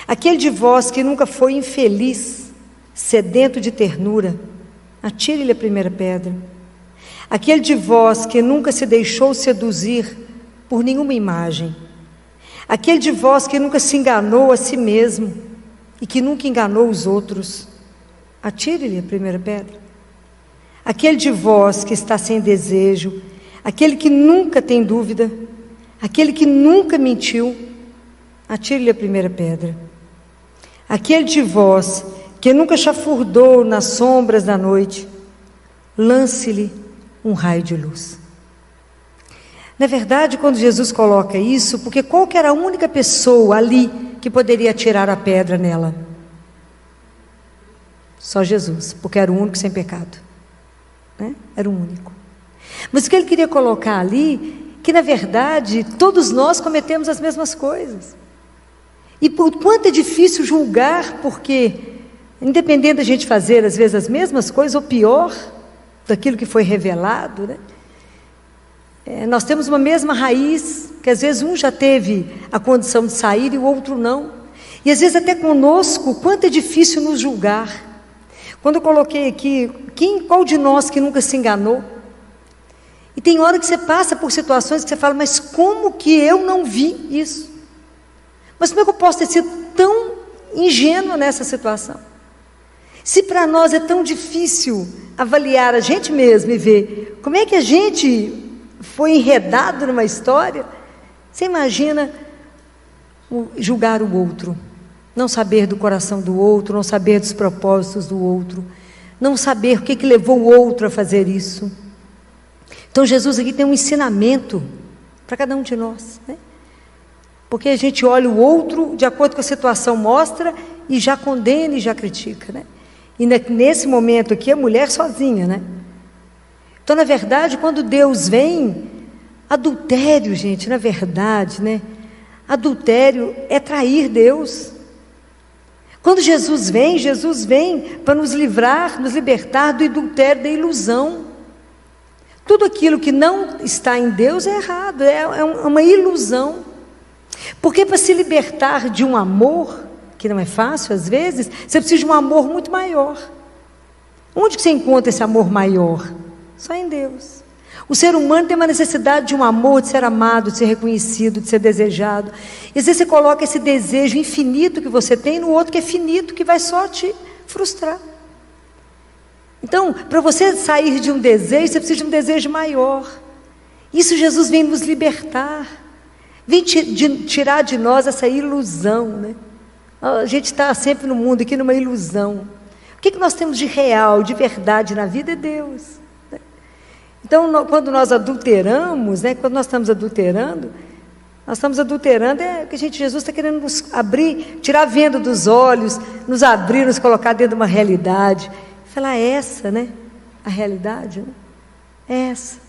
Aquele de vós que nunca foi infeliz, sedento de ternura, atire-lhe a primeira pedra. Aquele de vós que nunca se deixou seduzir por nenhuma imagem, aquele de vós que nunca se enganou a si mesmo e que nunca enganou os outros, atire-lhe a primeira pedra. Aquele de vós que está sem desejo, aquele que nunca tem dúvida, aquele que nunca mentiu, atire-lhe a primeira pedra. Aquele de vós que nunca chafurdou nas sombras da noite, lance-lhe um raio de luz. Na verdade, quando Jesus coloca isso, porque qual que era a única pessoa ali que poderia atirar a pedra nela? Só Jesus, porque era o único sem pecado, né? Era o único. Mas o que ele queria colocar ali, que na verdade todos nós cometemos as mesmas coisas. E por quanto é difícil julgar, porque independente da gente fazer às vezes as mesmas coisas, ou pior, daquilo que foi revelado, né? Nós temos uma mesma raiz, que às vezes um já teve a condição de sair e o outro não. E às vezes até conosco, quanto é difícil nos julgar. Quando eu coloquei aqui, qual de nós que nunca se enganou? E tem hora que você passa por situações que você fala, mas como que eu não vi isso? Mas como é que eu posso ter sido tão ingênua nessa situação? Se para nós é tão difícil avaliar a gente mesmo e ver como é que a gente foi enredado numa história, você imagina julgar o outro, não saber do coração do outro, não saber dos propósitos do outro, não saber o que levou o outro a fazer isso. Então Jesus aqui tem um ensinamento para cada um de nós, né? Porque a gente olha o outro de acordo com a situação mostra e já condena e já critica, né? E nesse momento aqui a mulher sozinha, né? Então, na verdade, quando Deus vem, adultério, gente, na verdade, né? Adultério é trair Deus. Quando Jesus vem para nos livrar, nos libertar do adultério, da ilusão. Tudo aquilo que não está em Deus é errado, é uma ilusão. Porque para se libertar de um amor, que não é fácil às vezes, você precisa de um amor muito maior. Onde que você encontra esse amor maior? Só em Deus. O ser humano tem uma necessidade de um amor, de ser amado, de ser reconhecido, de ser desejado. E às vezes você coloca esse desejo infinito que você tem no outro que é finito, que vai só te frustrar. Então, para você sair de um desejo, você precisa de um desejo maior. Isso Jesus vem nos libertar. Vem tirar de nós essa ilusão, né? A gente está sempre no mundo aqui numa ilusão. O que nós temos de real, de verdade na vida é Deus. Então, quando nós adulteramos, né, quando nós estamos adulterando é que Jesus está querendo nos abrir, tirar a venda dos olhos, nos abrir, nos colocar dentro de uma realidade. Falar, é essa, né? A realidade, né? É essa.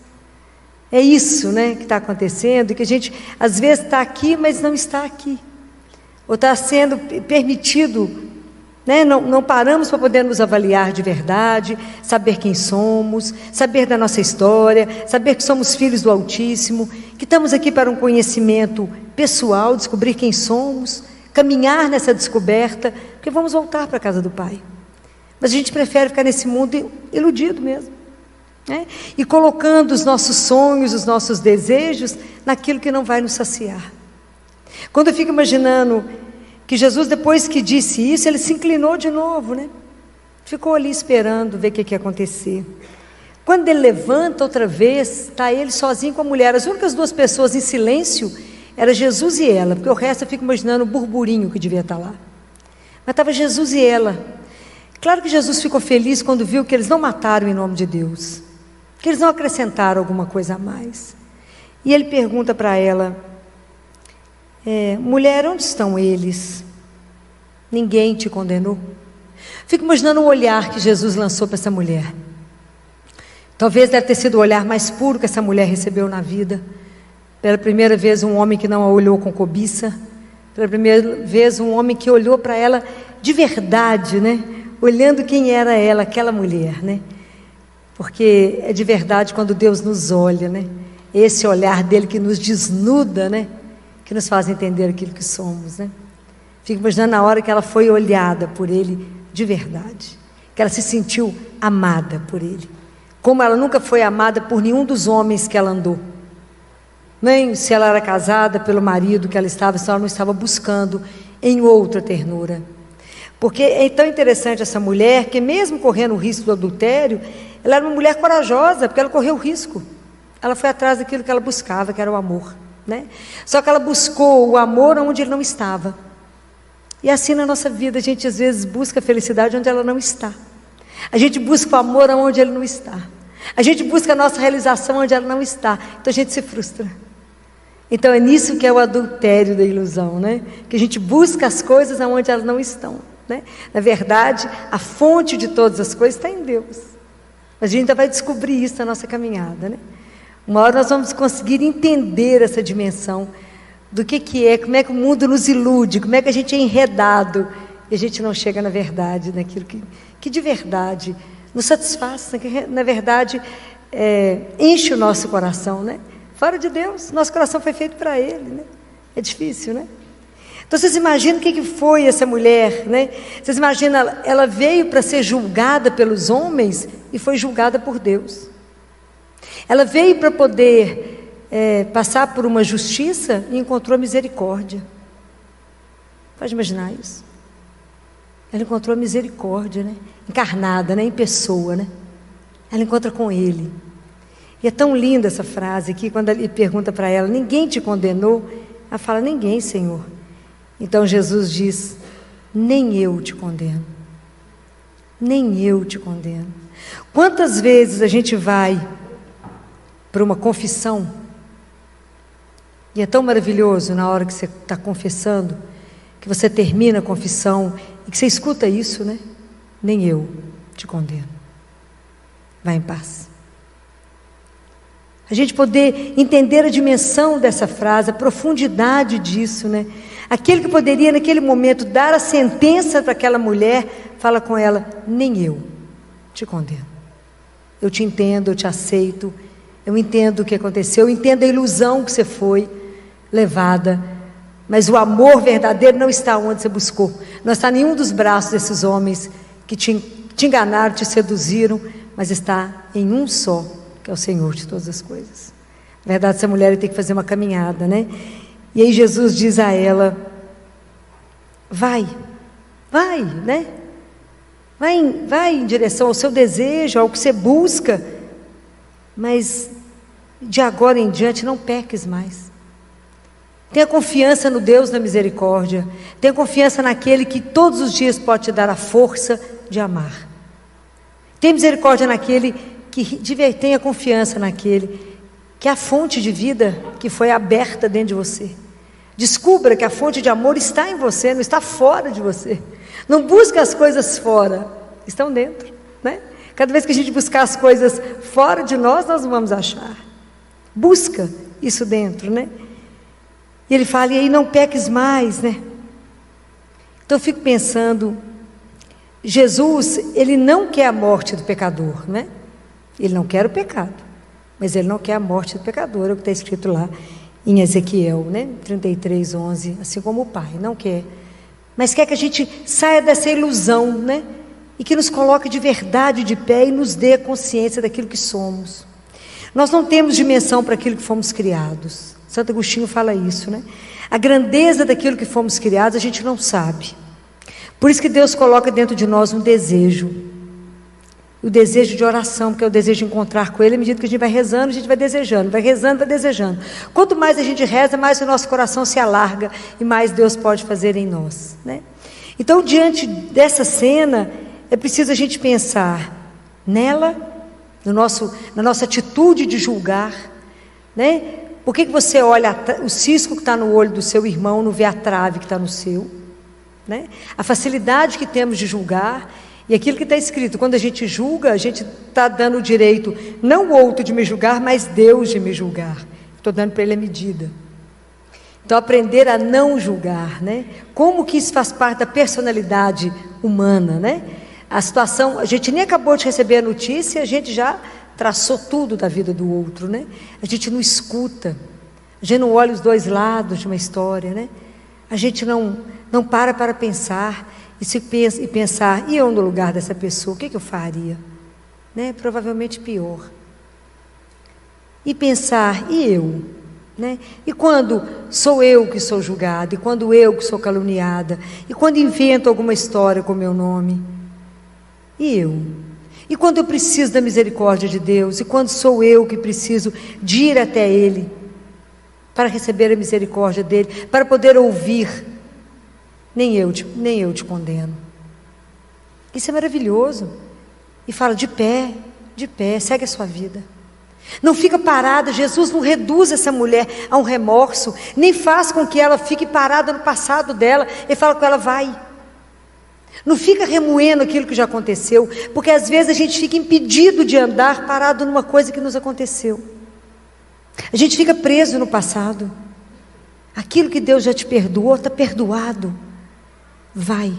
É isso, né, que está acontecendo, e que a gente, às vezes, está aqui, mas não está aqui. Ou está sendo permitido, né? Não paramos para poder nos avaliar de verdade, saber quem somos, saber da nossa história, saber que somos filhos do Altíssimo, que estamos aqui para um conhecimento pessoal, descobrir quem somos, caminhar nessa descoberta, porque vamos voltar para a casa do Pai. Mas a gente prefere ficar nesse mundo iludido mesmo, né? E colocando os nossos sonhos, os nossos desejos naquilo que não vai nos saciar. Quando eu fico imaginando que Jesus, depois que disse isso, ele se inclinou de novo, né? Ficou ali esperando ver o que ia acontecer. Quando ele levanta outra vez, está ele sozinho com a mulher. As únicas duas pessoas em silêncio eram Jesus e ela, porque o resto eu fico imaginando o burburinho que devia estar lá. Mas estava Jesus e ela. Claro que Jesus ficou feliz quando viu que eles não mataram em nome de Deus, que eles não acrescentaram alguma coisa a mais. E ele pergunta para ela: mulher, onde estão eles? Ninguém te condenou? Fico imaginando o olhar que Jesus lançou para essa mulher. Talvez deve ter sido o olhar mais puro que essa mulher recebeu na vida. Pela primeira vez, um homem que não a olhou com cobiça. Pela primeira vez, um homem que olhou para ela de verdade, né? Olhando quem era ela, aquela mulher, né? Porque é de verdade quando Deus nos olha, né? Esse olhar dele que nos desnuda, né? Que nos faz entender aquilo que somos, né? Fico imaginando na hora que ela foi olhada por ele de verdade, que ela se sentiu amada por ele, como ela nunca foi amada por nenhum dos homens que ela andou, nem se ela era casada pelo marido que ela estava, se ela não estava buscando em outra ternura. Porque é tão interessante essa mulher, que mesmo correndo o risco do adultério, ela era uma mulher corajosa, porque ela correu o risco, ela foi atrás daquilo que ela buscava, que era o amor, né? Só que ela buscou o amor onde ele não estava. E assim na nossa vida, a gente às vezes busca a felicidade onde ela não está. A gente busca o amor onde ele não está. A gente busca a nossa realização onde ela não está. Então a gente se frustra. Então é nisso que é o adultério da ilusão, né? Que a gente busca as coisas onde elas não estão, né? Na verdade, a fonte de todas as coisas está em Deus. Mas a gente ainda vai descobrir isso na nossa caminhada, né? Uma hora nós vamos conseguir entender essa dimensão do que é, como é que o mundo nos ilude, como é que a gente é enredado e a gente não chega na verdade, naquilo que de verdade nos satisfaz, que na verdade enche o nosso coração, né? Fora de Deus, nosso coração foi feito para Ele, né? É difícil, né? Então vocês imaginam o que foi essa mulher, né? Vocês imaginam, ela veio para ser julgada pelos homens e foi julgada por Deus. Ela veio para poder passar por uma justiça e encontrou misericórdia. Pode imaginar isso? Ela encontrou a misericórdia, né? Encarnada, né? Em pessoa, né? Ela encontra com Ele. E é tão linda essa frase aqui, quando ele pergunta para ela: ninguém te condenou? Ela fala: ninguém, Senhor. Então Jesus diz: nem eu te condeno. Nem eu te condeno. Quantas vezes a gente vai para uma confissão, e é tão maravilhoso na hora que você está confessando, que você termina a confissão e que você escuta isso, né? Nem eu te condeno. Vai em paz. A gente poder entender a dimensão dessa frase, a profundidade disso, né? Aquele que poderia naquele momento dar a sentença para aquela mulher, fala com ela: nem eu te condeno. Eu te entendo, eu te aceito, eu entendo o que aconteceu, eu entendo a ilusão que você foi levada, mas o amor verdadeiro não está onde você buscou, não está em nenhum dos braços desses homens que te enganaram, te seduziram, mas está em um só, que é o Senhor de todas as coisas. Na verdade, essa mulher tem que fazer uma caminhada, né? E aí Jesus diz a ela: vai, né? Vai em direção ao seu desejo, ao que você busca, mas de agora em diante não peques mais. Tenha confiança no Deus da misericórdia. Tenha confiança naquele que todos os dias pode te dar a força de amar. Tenha misericórdia naquele que tenha confiança naquele que é a fonte de vida que foi aberta dentro de você. Descubra que a fonte de amor está em você, não está fora de você. Não busque as coisas fora, estão dentro, né? Cada vez que a gente buscar as coisas fora de nós não vamos achar. Busca isso dentro, né? E ele fala: e aí não peques mais, né? Então eu fico pensando, Jesus, ele não quer a morte do pecador, né? Ele não quer o pecado, mas ele não quer a morte do pecador, é o que está escrito lá em Ezequiel, né? 33:11, assim como o Pai não quer, mas quer que a gente saia dessa ilusão, né? E que nos coloque de verdade de pé e nos dê a consciência daquilo que somos. Nós não temos dimensão para aquilo que fomos criados. Santo Agostinho fala isso, né? A grandeza daquilo que fomos criados a gente não sabe. Por isso que Deus coloca dentro de nós um desejo. O desejo de oração, que é o desejo de encontrar com Ele. À medida que a gente vai rezando, a gente vai desejando, vai rezando, vai desejando. Quanto mais a gente reza, mais o nosso coração se alarga e mais Deus pode fazer em nós, né? Então, diante dessa cena, é preciso a gente pensar nela, na nossa atitude de julgar, né? Por que você olha o cisco que está no olho do seu irmão, não vê a trave que está no seu, né? A facilidade que temos de julgar. E aquilo que está escrito, quando a gente julga, a gente está dando o direito, não o outro de me julgar, mas Deus de me julgar. Estou dando para Ele a medida. Então, aprender a não julgar, né? Como que isso faz parte da personalidade humana, né? A situação, a gente nem acabou de receber a notícia, a gente já traçou tudo da vida do outro, né? A gente não escuta, a gente não olha os dois lados de uma história, né? A gente não para pensar. E pensar, e eu no lugar dessa pessoa, o que eu faria? Né? Provavelmente pior. E pensar, e eu? Né? E quando sou eu que sou julgada, e quando eu que sou caluniada, e quando invento alguma história com meu nome? E eu? E quando eu preciso da misericórdia de Deus, e quando sou eu que preciso de ir até Ele, para receber a misericórdia dEle, para poder ouvir, nem eu te condeno. Isso é maravilhoso. E fala, de pé, segue a sua vida. Não fica parada, Jesus não reduz essa mulher a um remorso, nem faz com que ela fique parada no passado dela, ele fala com ela, vai. Não fica remoendo aquilo que já aconteceu, porque às vezes a gente fica impedido de andar parado numa coisa que nos aconteceu. A gente fica preso no passado. Aquilo que Deus já te perdoou, está perdoado. Vai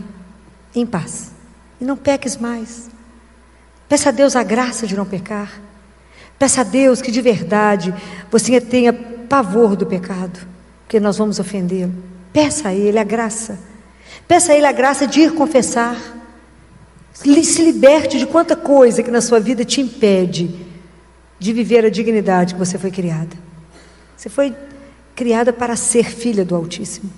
em paz e não peques mais. Peça a Deus a graça de não pecar. Peça a Deus que de verdade você tenha pavor do pecado, porque nós vamos ofendê-lo. Peça a Ele a graça. Peça a Ele a graça de ir confessar. Se liberte de quanta coisa que na sua vida te impede de viver a dignidade que você foi criada. Você foi criada para ser filha do Altíssimo.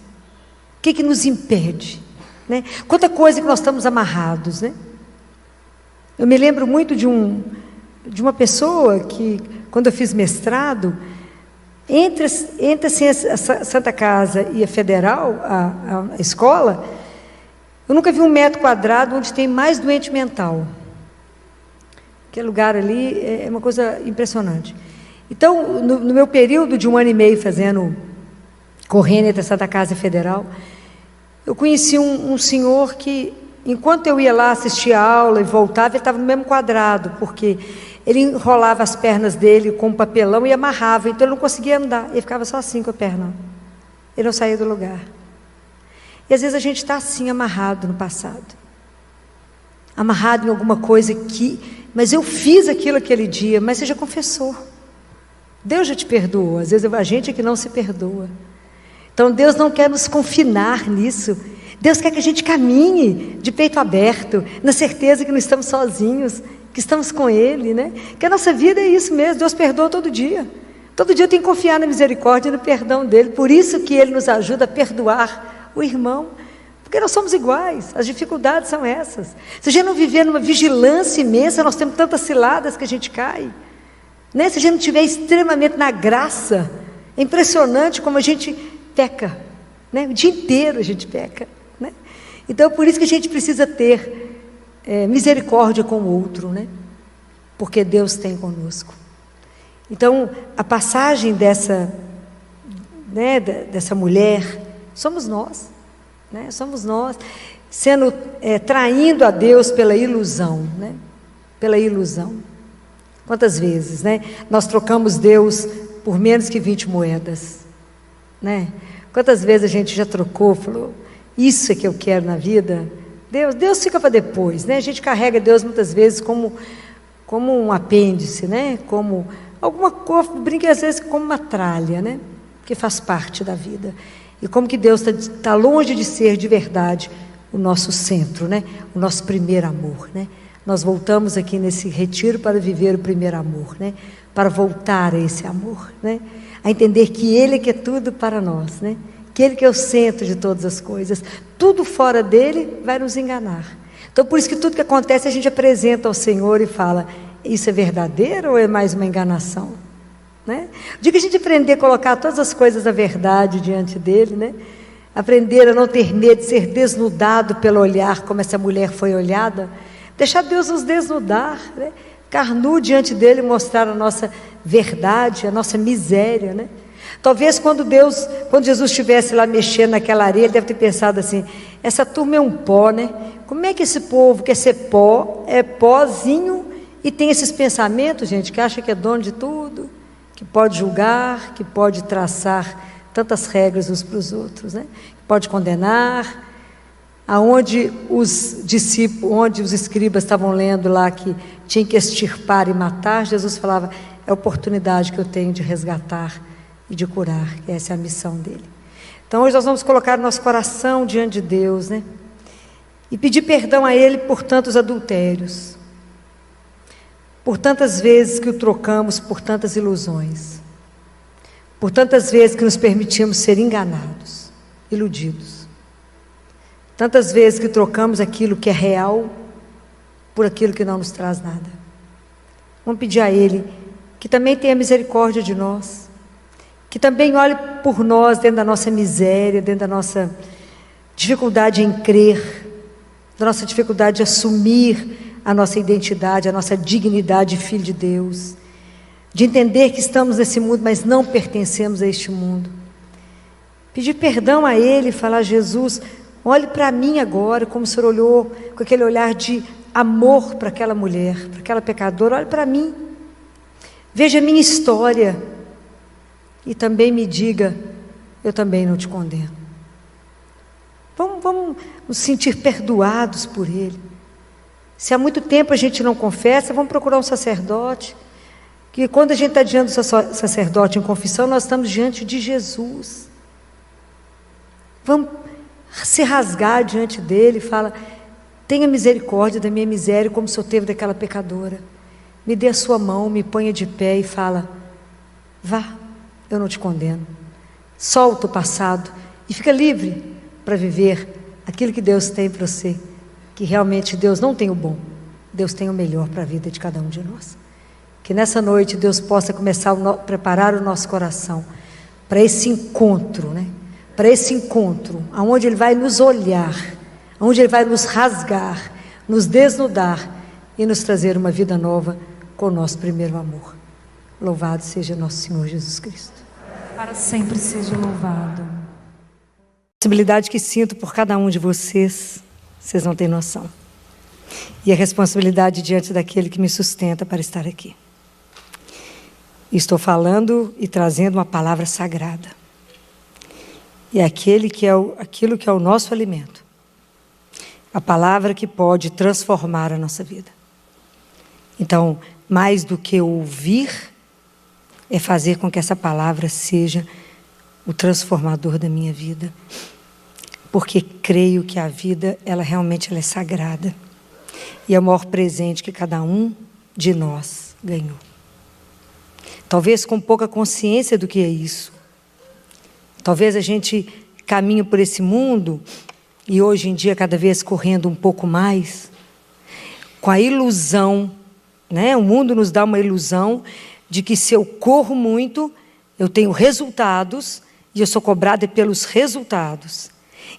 O que nos impede? Né? Quanta coisa que nós estamos amarrados, né? Eu me lembro muito de uma pessoa que, quando eu fiz mestrado, entre assim, a Santa Casa e a Federal, a escola, eu nunca vi 1 metro quadrado onde tem mais doente mental. Aquele lugar ali é uma coisa impressionante. Então, no meu período de 1 ano e meio correndo entre a Santa Casa e a Federal, eu conheci um senhor que, enquanto eu ia lá assistir a aula e voltava, ele estava no mesmo quadrado, porque ele enrolava as pernas dele com um papelão e amarrava, então ele não conseguia andar, ele ficava só assim com a perna, ele não saía do lugar. E às vezes a gente está assim, amarrado no passado, amarrado em alguma coisa mas eu fiz aquilo aquele dia, mas você já confessou, Deus já te perdoou. Às vezes a gente é que não se perdoa. Então Deus não quer nos confinar nisso. Deus quer que a gente caminhe de peito aberto, na certeza que não estamos sozinhos, que estamos com Ele, né? Que a nossa vida é isso mesmo, Deus perdoa todo dia. Todo dia tem que confiar na misericórdia e no perdão dEle. Por isso que Ele nos ajuda a perdoar o irmão, porque nós somos iguais, as dificuldades são essas. Se a gente não viver numa vigilância imensa, nós temos tantas ciladas que a gente cai, né? Se a gente não estiver extremamente na graça, é impressionante como a gente peca, né? O dia inteiro a gente peca, né? Então, por isso que a gente precisa ter misericórdia com o outro, né? Porque Deus tem conosco. Então, a passagem dessa mulher, somos nós, né? Somos nós, traindo a Deus pela ilusão, né? Pela ilusão. Quantas vezes, né? Nós trocamos Deus por menos que 20 moedas, né? Quantas vezes a gente já trocou, falou, isso é que eu quero na vida? Deus fica para depois, né? A gente carrega Deus muitas vezes como um apêndice, né? Como alguma coisa, brinca às vezes como uma tralha, né? Que faz parte da vida. E como que Deus está longe de ser de verdade o nosso centro, né? O nosso primeiro amor, né? Nós voltamos aqui nesse retiro para viver o primeiro amor, né? Para voltar a esse amor, né? A entender que Ele é que é tudo para nós, né? Que Ele que é o centro de todas as coisas. Tudo fora dele vai nos enganar. Então, por isso que tudo que acontece a gente apresenta ao Senhor e fala: isso é verdadeiro ou é mais uma enganação? Né? O dia que a gente aprender a colocar todas as coisas da verdade diante dele, né? Aprender a não ter medo de ser desnudado pelo olhar, como essa mulher foi olhada, deixar Deus nos desnudar, né? Ficar nu diante dele e mostrar a nossa verdade, a nossa miséria, né? Talvez quando Jesus estivesse lá mexendo naquela areia, ele deve ter pensado assim: essa turma é um pó, né? Como é que esse povo quer ser pó, é pozinho e tem esses pensamentos, gente, que acha que é dono de tudo, que pode julgar, que pode traçar tantas regras uns para os outros, né? Que pode condenar. Aonde os discípulos, onde os escribas estavam lendo lá que tinha que extirpar e matar, Jesus falava: é a oportunidade que eu tenho de resgatar e de curar, que essa é a missão dele. Então hoje nós vamos colocar o nosso coração diante de Deus, né? E pedir perdão a Ele por tantos adultérios, por tantas vezes que o trocamos por tantas ilusões, por tantas vezes que nos permitimos ser enganados, iludidos, tantas vezes que trocamos aquilo que é real por aquilo que não nos traz nada. Vamos pedir a Ele que também tenha misericórdia de nós, que também olhe por nós dentro da nossa miséria, dentro da nossa dificuldade em crer, da nossa dificuldade de assumir a nossa identidade, a nossa dignidade de filho de Deus, de entender que estamos nesse mundo, mas não pertencemos a este mundo. Pedir perdão a Ele e falar: Jesus, olhe para mim agora, como o Senhor olhou com aquele olhar de amor para aquela mulher, para aquela pecadora. Olhe para mim, veja a minha história e também me diga: eu também não te condeno. Vamos nos sentir perdoados por Ele. Se há muito tempo a gente não confessa, vamos procurar um sacerdote, que quando a gente está diante do sacerdote em confissão, nós estamos diante de Jesus. Vamos se rasgar diante dele e fala: tenha misericórdia da minha miséria, como o Senhor teve daquela pecadora. Me dê a sua mão, me ponha de pé e fala: vá, eu não te condeno. Solta o passado e fica livre para viver aquilo que Deus tem para você. Que realmente Deus não tem o bom, Deus tem o melhor para a vida de cada um de nós. Que nessa noite Deus possa começar a preparar o nosso coração para esse encontro, né? Para esse encontro, onde Ele vai nos olhar, onde Ele vai nos rasgar, nos desnudar e nos trazer uma vida nova com o nosso primeiro amor. Louvado seja nosso Senhor Jesus Cristo. Para sempre seja louvado. A responsabilidade que sinto por cada um de vocês, vocês não têm noção. E a responsabilidade diante daquele que me sustenta para estar aqui. Estou falando e trazendo uma palavra sagrada. E é aquilo que é o nosso alimento. A palavra que pode transformar a nossa vida. Então, mais do que ouvir, é fazer com que essa palavra seja o transformador da minha vida. Porque creio que a vida, ela realmente é sagrada. E é o maior presente que cada um de nós ganhou. Talvez com pouca consciência do que é isso. Talvez a gente caminhe por esse mundo, e hoje em dia cada vez correndo um pouco mais, com a ilusão, né? O mundo nos dá uma ilusão de que se eu corro muito, eu tenho resultados, e eu sou cobrada pelos resultados.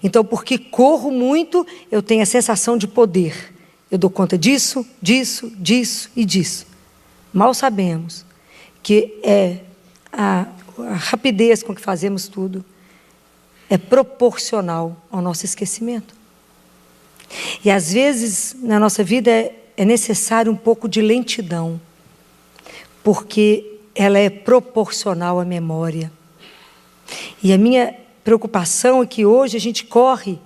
Então, porque corro muito, eu tenho a sensação de poder. Eu dou conta disso, disso, disso e disso. Mal sabemos que a rapidez com que fazemos tudo é proporcional ao nosso esquecimento. E às vezes, na nossa vida, é necessário um pouco de lentidão, porque ela é proporcional à memória. E a minha preocupação é que hoje a gente corre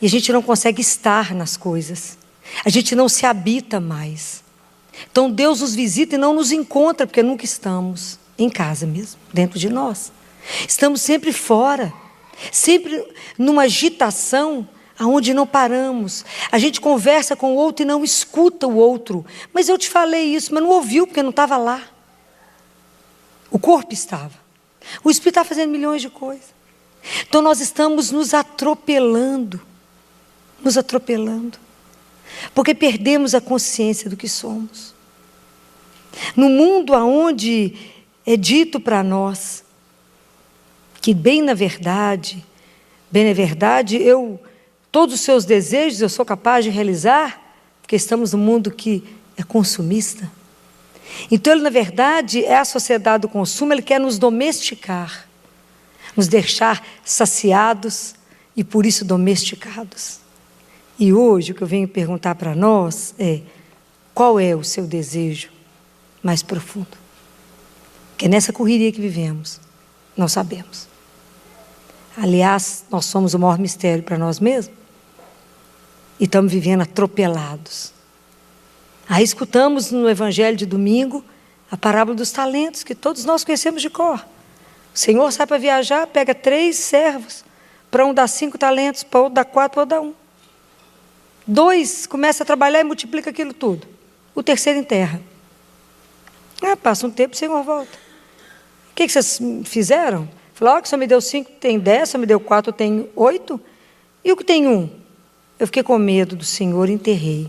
e a gente não consegue estar nas coisas. A gente não se habita mais. Então Deus nos visita e não nos encontra, porque nunca estamos em casa mesmo, dentro de nós. Estamos sempre fora, sempre numa agitação aonde não paramos. A gente conversa com o outro e não escuta o outro. Mas eu te falei isso, mas não ouviu porque não estava lá. O corpo estava. O espírito está fazendo milhões de coisas. Então nós estamos nos atropelando. Nos atropelando. Porque perdemos a consciência do que somos. No mundo onde é dito para nós que bem na verdade, todos os seus desejos eu sou capaz de realizar, porque estamos num mundo que é consumista. Então ele na verdade é a sociedade do consumo, ele quer nos domesticar, nos deixar saciados e por isso domesticados. E hoje o que eu venho perguntar para nós é, qual é o seu desejo mais profundo? Porque nessa correria que vivemos, não sabemos. Aliás, nós somos o maior mistério para nós mesmos. E estamos vivendo atropelados. Aí escutamos no Evangelho de domingo a parábola dos talentos, que todos nós conhecemos de cor. O Senhor sai para viajar, pega 3 servos, para um dá 5 talentos, para outro dá 4, para outro dá 1. 2 começa a trabalhar e multiplica aquilo tudo. O terceiro enterra. Passa um tempo, o Senhor volta. O que vocês fizeram? Falou, que o Senhor me deu 5, tem 10, o Senhor me deu 4, tem 8. E o que tem 1? Eu fiquei com medo do Senhor e enterrei.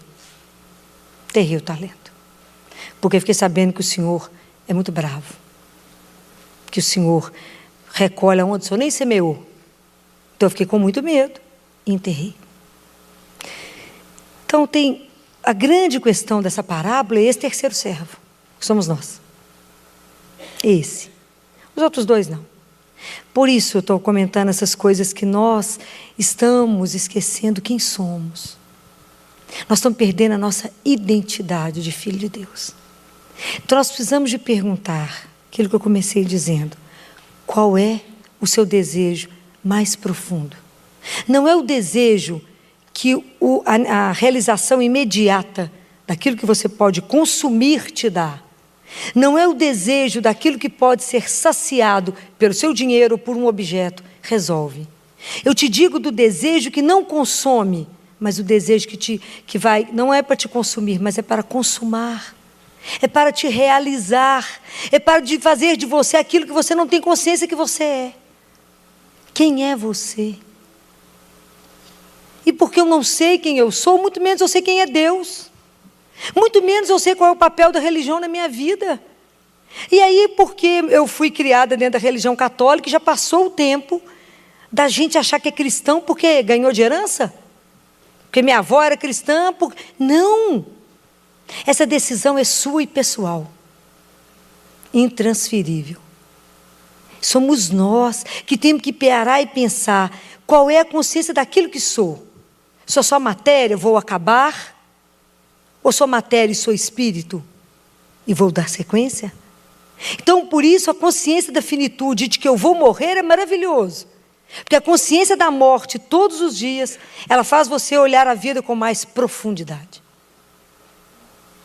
Enterrei o talento. Porque fiquei sabendo que o Senhor é muito bravo. Que o Senhor recolhe aonde o Senhor nem semeou. Então eu fiquei com muito medo e enterrei. Então tem a grande questão dessa parábola é esse terceiro servo, que somos nós. Esse. Os outros 2 não. Por isso eu estou comentando essas coisas que nós estamos esquecendo quem somos. Nós estamos perdendo a nossa identidade de filho de Deus. Então nós precisamos de perguntar, aquilo que eu comecei dizendo, qual é o seu desejo mais profundo? Não é o desejo que a realização imediata daquilo que você pode consumir te dá. Não é o desejo daquilo que pode ser saciado pelo seu dinheiro ou por um objeto, resolve. Eu te digo do desejo que não consome, mas o desejo que vai, não é para te consumir, mas é para consumar. É para te realizar, é para fazer de você aquilo que você não tem consciência que você é. Quem é você? E porque eu não sei quem eu sou, muito menos eu sei quem é Deus. Muito menos eu sei qual é o papel da religião na minha vida. E aí, porque eu fui criada dentro da religião católica, já passou o tempo da gente achar que é cristão porque ganhou de herança? Porque minha avó era cristã? Não! Essa decisão é sua e pessoal. Intransferível. Somos nós que temos que parar e pensar qual é a consciência daquilo que sou. Sou só matéria, vou acabar? Ou sou matéria e sou espírito? E vou dar sequência? Então, por isso, a consciência da finitude, de que eu vou morrer, é maravilhoso. Porque a consciência da morte, todos os dias, ela faz você olhar a vida com mais profundidade.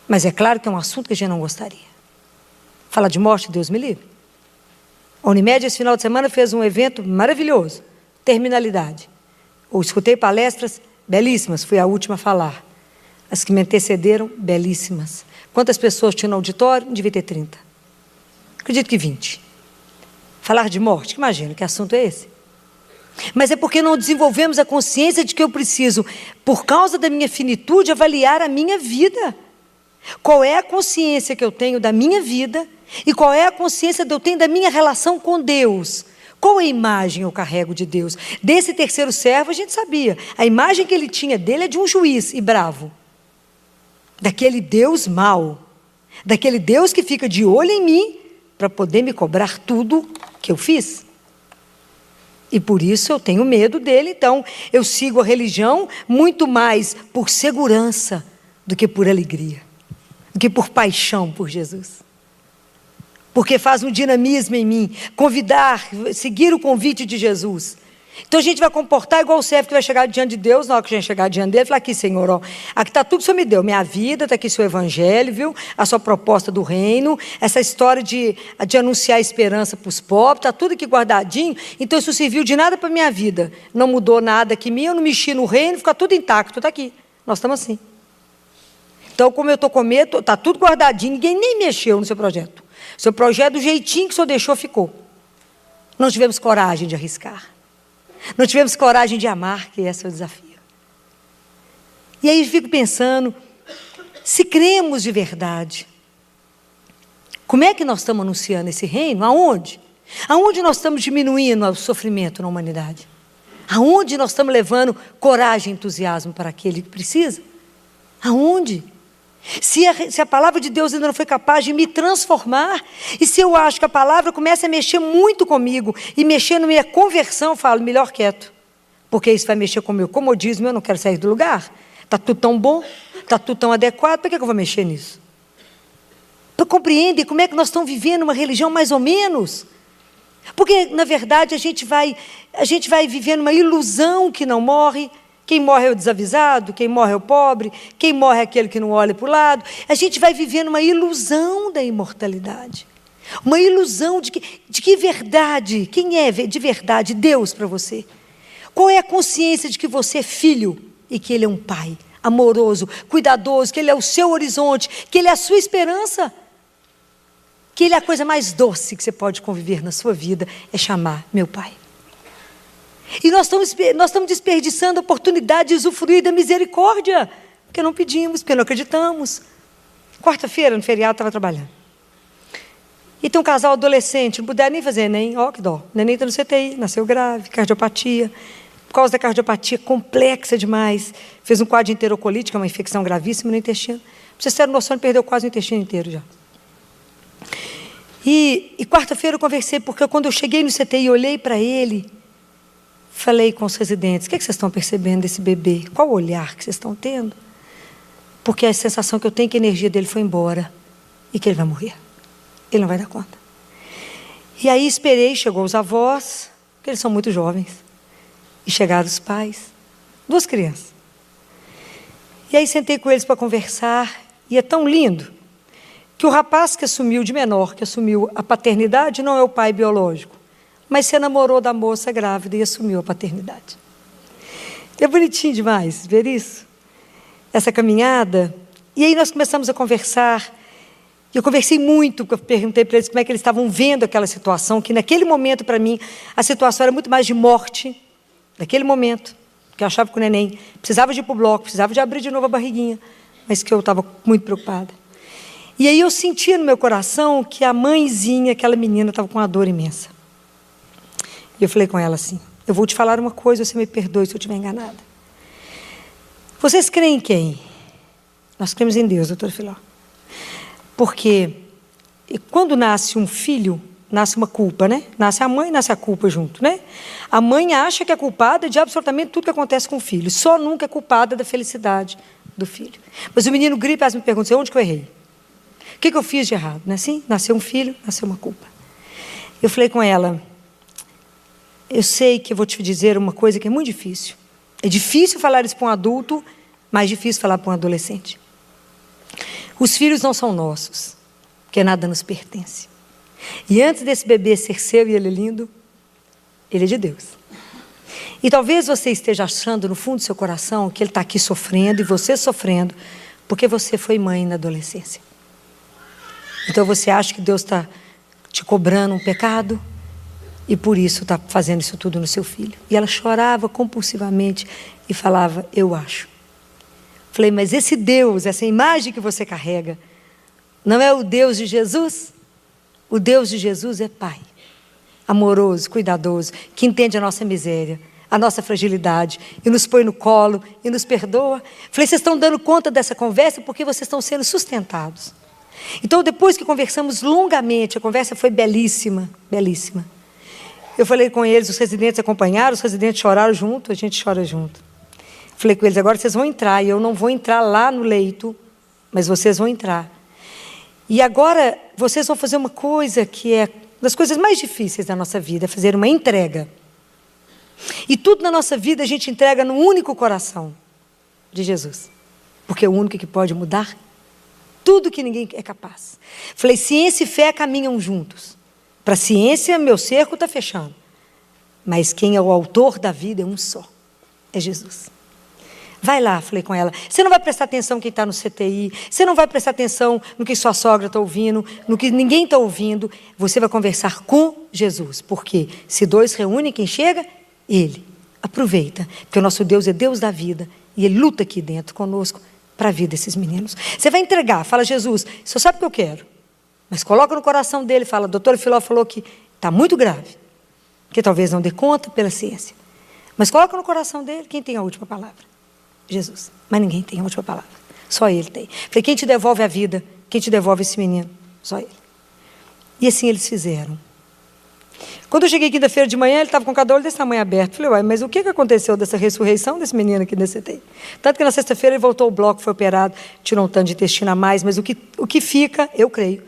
Mas é claro que é um assunto que a gente não gostaria. Falar de morte, Deus me livre. A Unimed, esse final de semana, fez um evento maravilhoso. Terminalidade. Eu escutei palestras belíssimas, fui a última a falar. As que me antecederam, belíssimas. Quantas pessoas tinham no auditório? Devia ter 30. Acredito que 20. Falar de morte, imagina, que assunto é esse? Mas é porque não desenvolvemos a consciência de que eu preciso, por causa da minha finitude, avaliar a minha vida. Qual é a consciência que eu tenho da minha vida e qual é a consciência que eu tenho da minha relação com Deus? Qual é a imagem eu carrego de Deus? Desse terceiro servo a gente sabia. A imagem que ele tinha dele é de um juiz e bravo. Daquele Deus mau. Daquele Deus que fica de olho em mim para poder me cobrar tudo que eu fiz. E por isso eu tenho medo dele, então eu sigo a religião muito mais por segurança do que por alegria, do que por paixão por Jesus. Porque faz um dinamismo em mim, seguir o convite de Jesus. Então a gente vai comportar igual o servo que vai chegar diante de Deus, na hora que a gente chegar diante dele, falar: aqui, Senhor, ó, aqui está tudo que o Senhor me deu, minha vida, está aqui seu evangelho, viu? A sua proposta do reino, essa história de anunciar esperança para os pobres, está tudo aqui guardadinho, então isso serviu de nada para a minha vida, não mudou nada aqui em mim, eu não mexi no reino, fica tudo intacto, está aqui, nós estamos assim. Então, como eu estou com medo, está tudo guardadinho, ninguém nem mexeu no seu projeto. Seu projeto, do jeitinho que o Senhor deixou, ficou. Não tivemos coragem de arriscar. Não tivemos coragem de amar, que esse é o desafio. E aí eu fico pensando, se cremos de verdade, como é que nós estamos anunciando esse reino? Aonde? Aonde nós estamos diminuindo o sofrimento na humanidade? Aonde nós estamos levando coragem e entusiasmo para aquele que precisa? Aonde? Se a palavra de Deus ainda não foi capaz de me transformar, e se eu acho que a palavra começa a mexer muito comigo, e mexer na minha conversão, eu falo: melhor quieto, porque isso vai mexer com o meu comodismo, eu não quero sair do lugar, está tudo tão bom, está tudo tão adequado, para que eu vou mexer nisso? Compreendem como é que nós estamos vivendo uma religião mais ou menos? Porque, na verdade, a gente vai vivendo uma ilusão que não morre. Quem morre é o desavisado, quem morre é o pobre, quem morre é aquele que não olha para o lado. A gente vai vivendo uma ilusão da imortalidade. Uma ilusão de que verdade, quem é de verdade Deus para você? Qual é a consciência de que você é filho e que Ele é um pai amoroso, cuidadoso, que Ele é o seu horizonte, que Ele é a sua esperança? Que Ele é a coisa mais doce que você pode conviver na sua vida, é chamar meu pai. E nós estamos desperdiçando a oportunidade de usufruir da misericórdia, porque não pedimos, porque não acreditamos. Quarta-feira, no feriado, estava trabalhando. E tem um casal adolescente, não puderam nem fazer Enem, ó que dó. O neném está no CTI, nasceu grave, cardiopatia. Por causa da cardiopatia complexa demais, fez um quadro de enterocolite, que é uma infecção gravíssima no intestino. Pra vocês terem noção, ele perdeu quase o intestino inteiro já. E quarta-feira eu conversei, porque quando eu cheguei no CTI e olhei para ele, falei com os residentes: o que vocês estão percebendo desse bebê? Qual o olhar que vocês estão tendo? Porque a sensação que eu tenho é que a energia dele foi embora e que ele vai morrer. Ele não vai dar conta. E aí esperei, chegou os avós, porque eles são muito jovens, e chegaram os pais, 2 crianças. E aí sentei com eles para conversar, e é tão lindo que o rapaz que assumiu de menor, que assumiu a paternidade, não é o pai biológico, mas se namorou da moça grávida e assumiu a paternidade. É bonitinho demais ver isso, essa caminhada. E aí nós começamos a conversar, e eu conversei muito, porque eu perguntei para eles como é que eles estavam vendo aquela situação, que naquele momento, para mim, a situação era muito mais de morte, naquele momento, que eu achava que o neném precisava de ir para o bloco, precisava de abrir de novo a barriguinha, mas que eu estava muito preocupada. E aí eu sentia no meu coração que a mãezinha, aquela menina, estava com uma dor imensa. E eu falei com ela assim: eu vou te falar uma coisa, você me perdoe se eu estiver enganada. Vocês creem em quem? Nós cremos em Deus, doutor Filó. Porque quando nasce um filho, nasce uma culpa, né? Nasce a mãe e nasce a culpa junto, né? A mãe acha que é culpada de absolutamente tudo que acontece com o filho, só nunca é culpada da felicidade do filho. Mas o menino gripa e me pergunta: onde que eu errei? O que eu fiz de errado? Não é assim? Nasceu um filho, nasceu uma culpa. Eu falei com ela: eu sei que eu vou te dizer uma coisa que é muito difícil. É difícil falar isso para um adulto, mais difícil falar para um adolescente. Os filhos não são nossos, porque nada nos pertence. E antes desse bebê ser seu e ele é lindo, ele é de Deus. E talvez você esteja achando no fundo do seu coração que ele está aqui sofrendo e você sofrendo, porque você foi mãe na adolescência. Então você acha que Deus está te cobrando um pecado e por isso está fazendo isso tudo no seu filho. E ela chorava compulsivamente e falava: eu acho. Falei: mas esse Deus, essa imagem que você carrega, não é o Deus de Jesus? O Deus de Jesus é Pai, amoroso, cuidadoso, que entende a nossa miséria, a nossa fragilidade, e nos põe no colo e nos perdoa. Falei: vocês estão dando conta dessa conversa porque vocês estão sendo sustentados. Então, depois que conversamos longamente, a conversa foi belíssima, belíssima. Eu falei com eles, os residentes acompanharam, os residentes choraram junto, a gente chora junto. Falei com eles: agora vocês vão entrar, e eu não vou entrar lá no leito, mas vocês vão entrar. E agora vocês vão fazer uma coisa que é das coisas mais difíceis da nossa vida, é fazer uma entrega. E tudo na nossa vida a gente entrega no único coração de Jesus. Porque é o único que pode mudar tudo que ninguém é capaz. Falei, ciência e fé caminham juntos. Para a ciência, meu cerco está fechando. Mas quem é o autor da vida é um só. É Jesus. Vai lá, falei com ela. Você não vai prestar atenção quem está no CTI. Você não vai prestar atenção no que sua sogra está ouvindo, no que ninguém está ouvindo. Você vai conversar com Jesus. Porque se dois reúnem, quem chega? Ele. Aproveita. Porque o nosso Deus é Deus da vida. E Ele luta aqui dentro conosco para a vida desses meninos. Você vai entregar. Fala, Jesus, o senhor sabe o que eu quero. Mas coloca no coração dele. Fala, a doutora Filó falou que está muito grave. Que talvez não dê conta pela ciência. Mas coloca no coração dele. Quem tem a última palavra? Jesus. Mas ninguém tem a última palavra. Só Ele tem. Falei, quem te devolve a vida? Quem te devolve esse menino? Só Ele. E assim eles fizeram. Quando eu cheguei quinta-feira de manhã, ele estava com cada olho desse tamanho aberto. Falei, uai, mas o que aconteceu dessa ressurreição desse menino aqui nesse CTI? Tanto que na sexta-feira ele voltou ao bloco, foi operado, tirou um tanto de intestino a mais, mas o que fica, eu creio,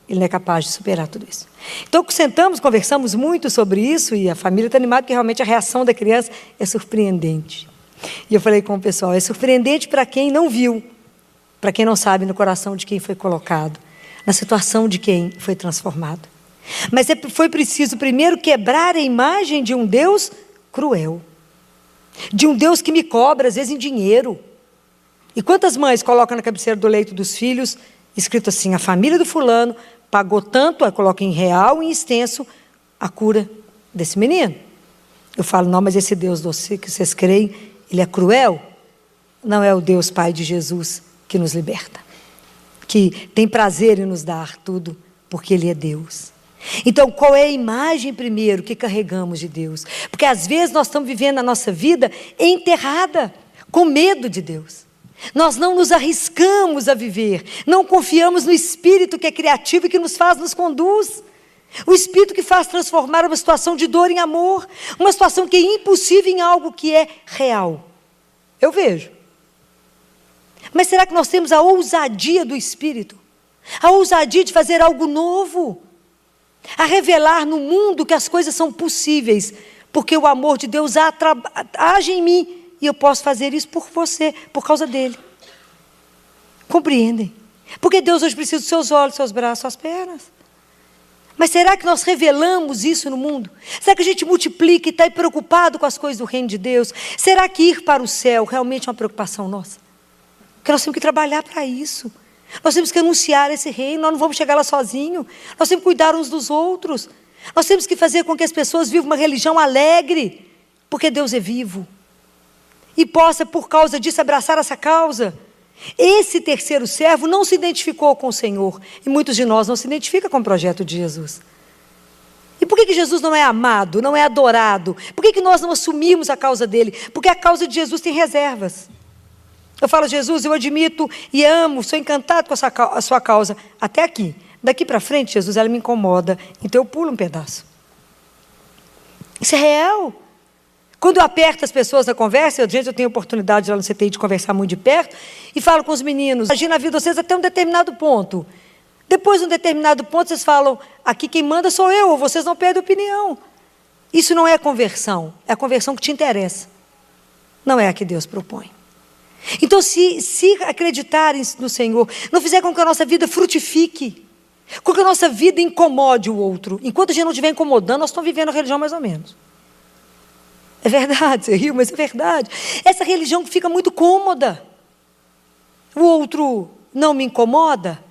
ele não é capaz de superar tudo isso. Então, sentamos, conversamos muito sobre isso, e a família está animada, porque realmente a reação da criança é surpreendente. E eu falei com o pessoal, é surpreendente para quem não viu, para quem não sabe no coração de quem foi colocado, na situação de quem foi transformado. Mas foi preciso primeiro quebrar a imagem de um Deus cruel, de um Deus que me cobra, às vezes, em dinheiro. E quantas mães colocam na cabeceira do leito dos filhos, escrito assim, a família do fulano pagou tanto, aí coloca em real e em extenso, a cura desse menino. Eu falo, não, mas esse Deus que vocês creem, Ele é cruel? Não é o Deus Pai de Jesus que nos liberta, que tem prazer em nos dar tudo, porque Ele é Deus. Então, qual é a imagem primeiro que carregamos de Deus? Porque às vezes nós estamos vivendo a nossa vida enterrada, com medo de Deus. Nós não nos arriscamos a viver, não confiamos no Espírito que é criativo e que nos conduz. O Espírito que faz transformar uma situação de dor em amor, uma situação que é impossível em algo que é real. Eu vejo. Mas será que nós temos a ousadia do Espírito? A ousadia de fazer algo novo? A revelar no mundo que as coisas são possíveis, porque o amor de Deus age em mim, e eu posso fazer isso por você, por causa dele. Compreendem? Porque Deus hoje precisa dos seus olhos, seus braços, suas pernas. Mas será que nós revelamos isso no mundo? Será que a gente multiplica e está preocupado com as coisas do reino de Deus? Será que ir para o céu realmente é uma preocupação nossa? Porque nós temos que trabalhar para isso. Nós temos que anunciar esse reino, nós não vamos chegar lá sozinhos. Nós temos que cuidar uns dos outros. Nós temos que fazer com que as pessoas vivam uma religião alegre, porque Deus é vivo. E possa, por causa disso, abraçar essa causa. Esse terceiro servo não se identificou com o Senhor. E muitos de nós não se identificam com o projeto de Jesus. E por que Jesus não é amado, não é adorado? Por que nós não assumimos a causa dele? Porque a causa de Jesus tem reservas. Eu falo, Jesus, eu admito e amo, sou encantado com a sua causa. Até aqui. Daqui para frente, Jesus, ela me incomoda. Então eu pulo um pedaço. Isso é real. Quando eu aperto as pessoas na conversa, eu tenho oportunidade lá no CTI de conversar muito de perto, e falo com os meninos, agir na vida de vocês até um determinado ponto. Depois de um determinado ponto, vocês falam, aqui quem manda sou eu, ou vocês não perdem opinião. Isso não é conversão, é a conversão que te interessa. Não é a que Deus propõe. Então, se acreditarem no Senhor, não fizer com que a nossa vida frutifique, com que a nossa vida incomode o outro. Enquanto a gente não estiver incomodando, nós estamos vivendo a religião mais ou menos. É verdade, você riu, mas é verdade. Essa religião que fica muito cômoda. O outro não me incomoda.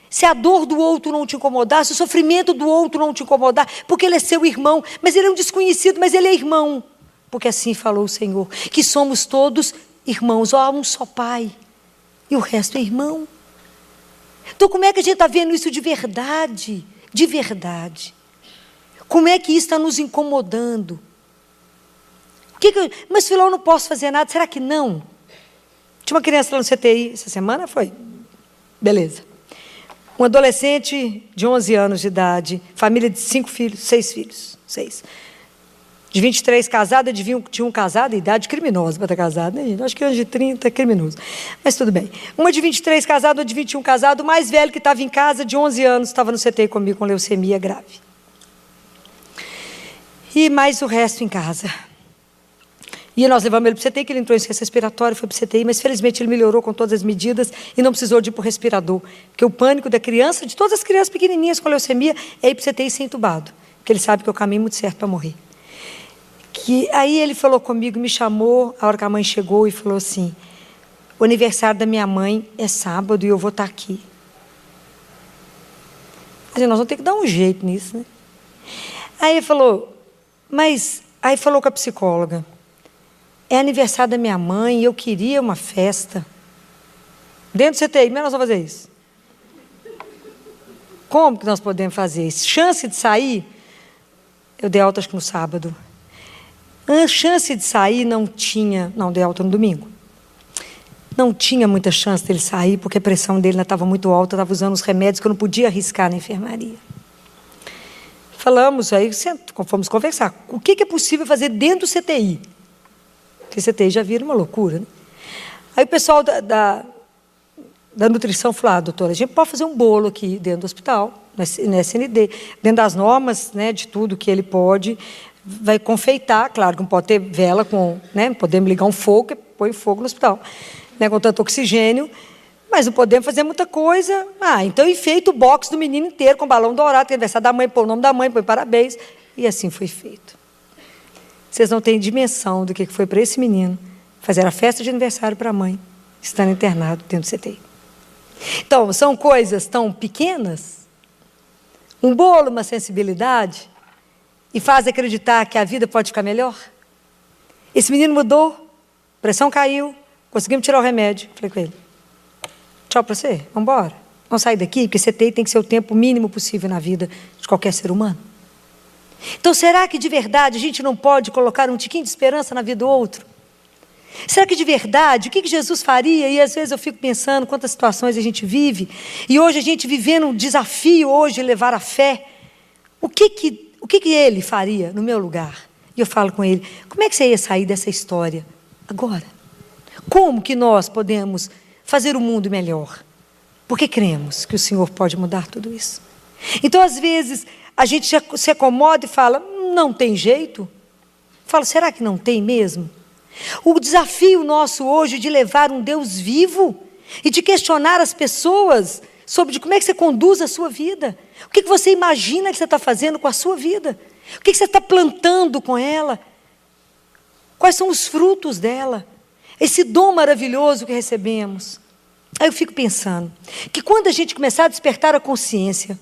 Se a dor do outro não te incomodar, se o sofrimento do outro não te incomodar, porque ele é seu irmão, mas ele é um desconhecido, mas ele é irmão. Porque assim falou o Senhor, que somos todos irmãos, há um só Pai, e o resto é irmão. Então como é que a gente está vendo isso de verdade? De verdade. Como é que isso está nos incomodando? Mas Filó, eu não posso fazer nada, será que não? Tinha uma criança lá no CTI, essa semana foi? Beleza. Um adolescente de 11 anos de idade, família de 6 filhos. De 23 casada, tinha um casado, idade criminosa para estar casado, né, gente? Acho que antes de 30 é criminoso. Mas tudo bem. Uma de 23 casada, outra de 21 casado, o mais velho que estava em casa, de 11 anos, estava no CTI comigo com leucemia grave. E mais o resto em casa. E nós levamos ele para o CTI, que ele entrou em ciência respiratória, foi para o CTI, mas felizmente ele melhorou com todas as medidas e não precisou de ir para o respirador. Porque o pânico da criança, de todas as crianças pequenininhas com leucemia, é ir para o CTI ser entubado. Porque ele sabe que é o caminho muito certo para morrer. Aí ele falou comigo, me chamou, a hora que a mãe chegou, e falou assim: o aniversário da minha mãe é sábado e eu vou estar aqui. Nós vamos ter que dar um jeito nisso, né? Aí ele falou, aí falou com a psicóloga: é aniversário da minha mãe e eu queria uma festa. Dentro do CTI, mas nós vamos fazer isso. Como que nós podemos fazer isso? Chance de sair? Eu dei alta acho que no sábado. A chance de sair não tinha... Não, dei alta no domingo. Não tinha muita chance dele sair, porque a pressão dele ainda estava muito alta, estava usando os remédios que eu não podia arriscar na enfermaria. Falamos, aí fomos conversar. O que é possível fazer dentro do CTI? Porque o CTI já vira uma loucura, né? Aí o pessoal da nutrição falou: doutora, a gente pode fazer um bolo aqui dentro do hospital, na SND, dentro das normas, né, de tudo que ele pode, vai confeitar, claro que não pode ter vela com, né, podemos ligar um fogo, que põe fogo no hospital, né, com tanto oxigênio, mas não podemos fazer muita coisa. Então enfeita o box do menino inteiro com balão dourado, que é aniversário da mãe, põe o nome da mãe, põe parabéns, e assim foi feito. Vocês não têm dimensão do que foi para esse menino fazer a festa de aniversário para a mãe, estando internado dentro do CTI. Então, são coisas tão pequenas, um bolo, uma sensibilidade, e faz acreditar que a vida pode ficar melhor. Esse menino mudou, a pressão caiu, conseguimos tirar o remédio. Falei com ele: tchau para você, vamos embora. Vamos sair daqui, porque CTI tem que ser o tempo mínimo possível na vida de qualquer ser humano. Então, será que de verdade a gente não pode colocar um tiquinho de esperança na vida do outro? Será que de verdade, o que Jesus faria? E às vezes eu fico pensando quantas situações a gente vive, e hoje a gente vivendo um desafio hoje de levar a fé. O que ele faria no meu lugar? E eu falo com ele: como é que você ia sair dessa história agora? Como que nós podemos fazer o mundo melhor? Porque cremos que o Senhor pode mudar tudo isso. Então, às vezes, a gente se acomoda e fala: não tem jeito. Fala: será que não tem mesmo? O desafio nosso hoje de levar um Deus vivo e de questionar as pessoas sobre como é que você conduz a sua vida. O que você imagina que você está fazendo com a sua vida? O que você está plantando com ela? Quais são os frutos dela? Esse dom maravilhoso que recebemos. Aí eu fico pensando que quando a gente começar a despertar a consciência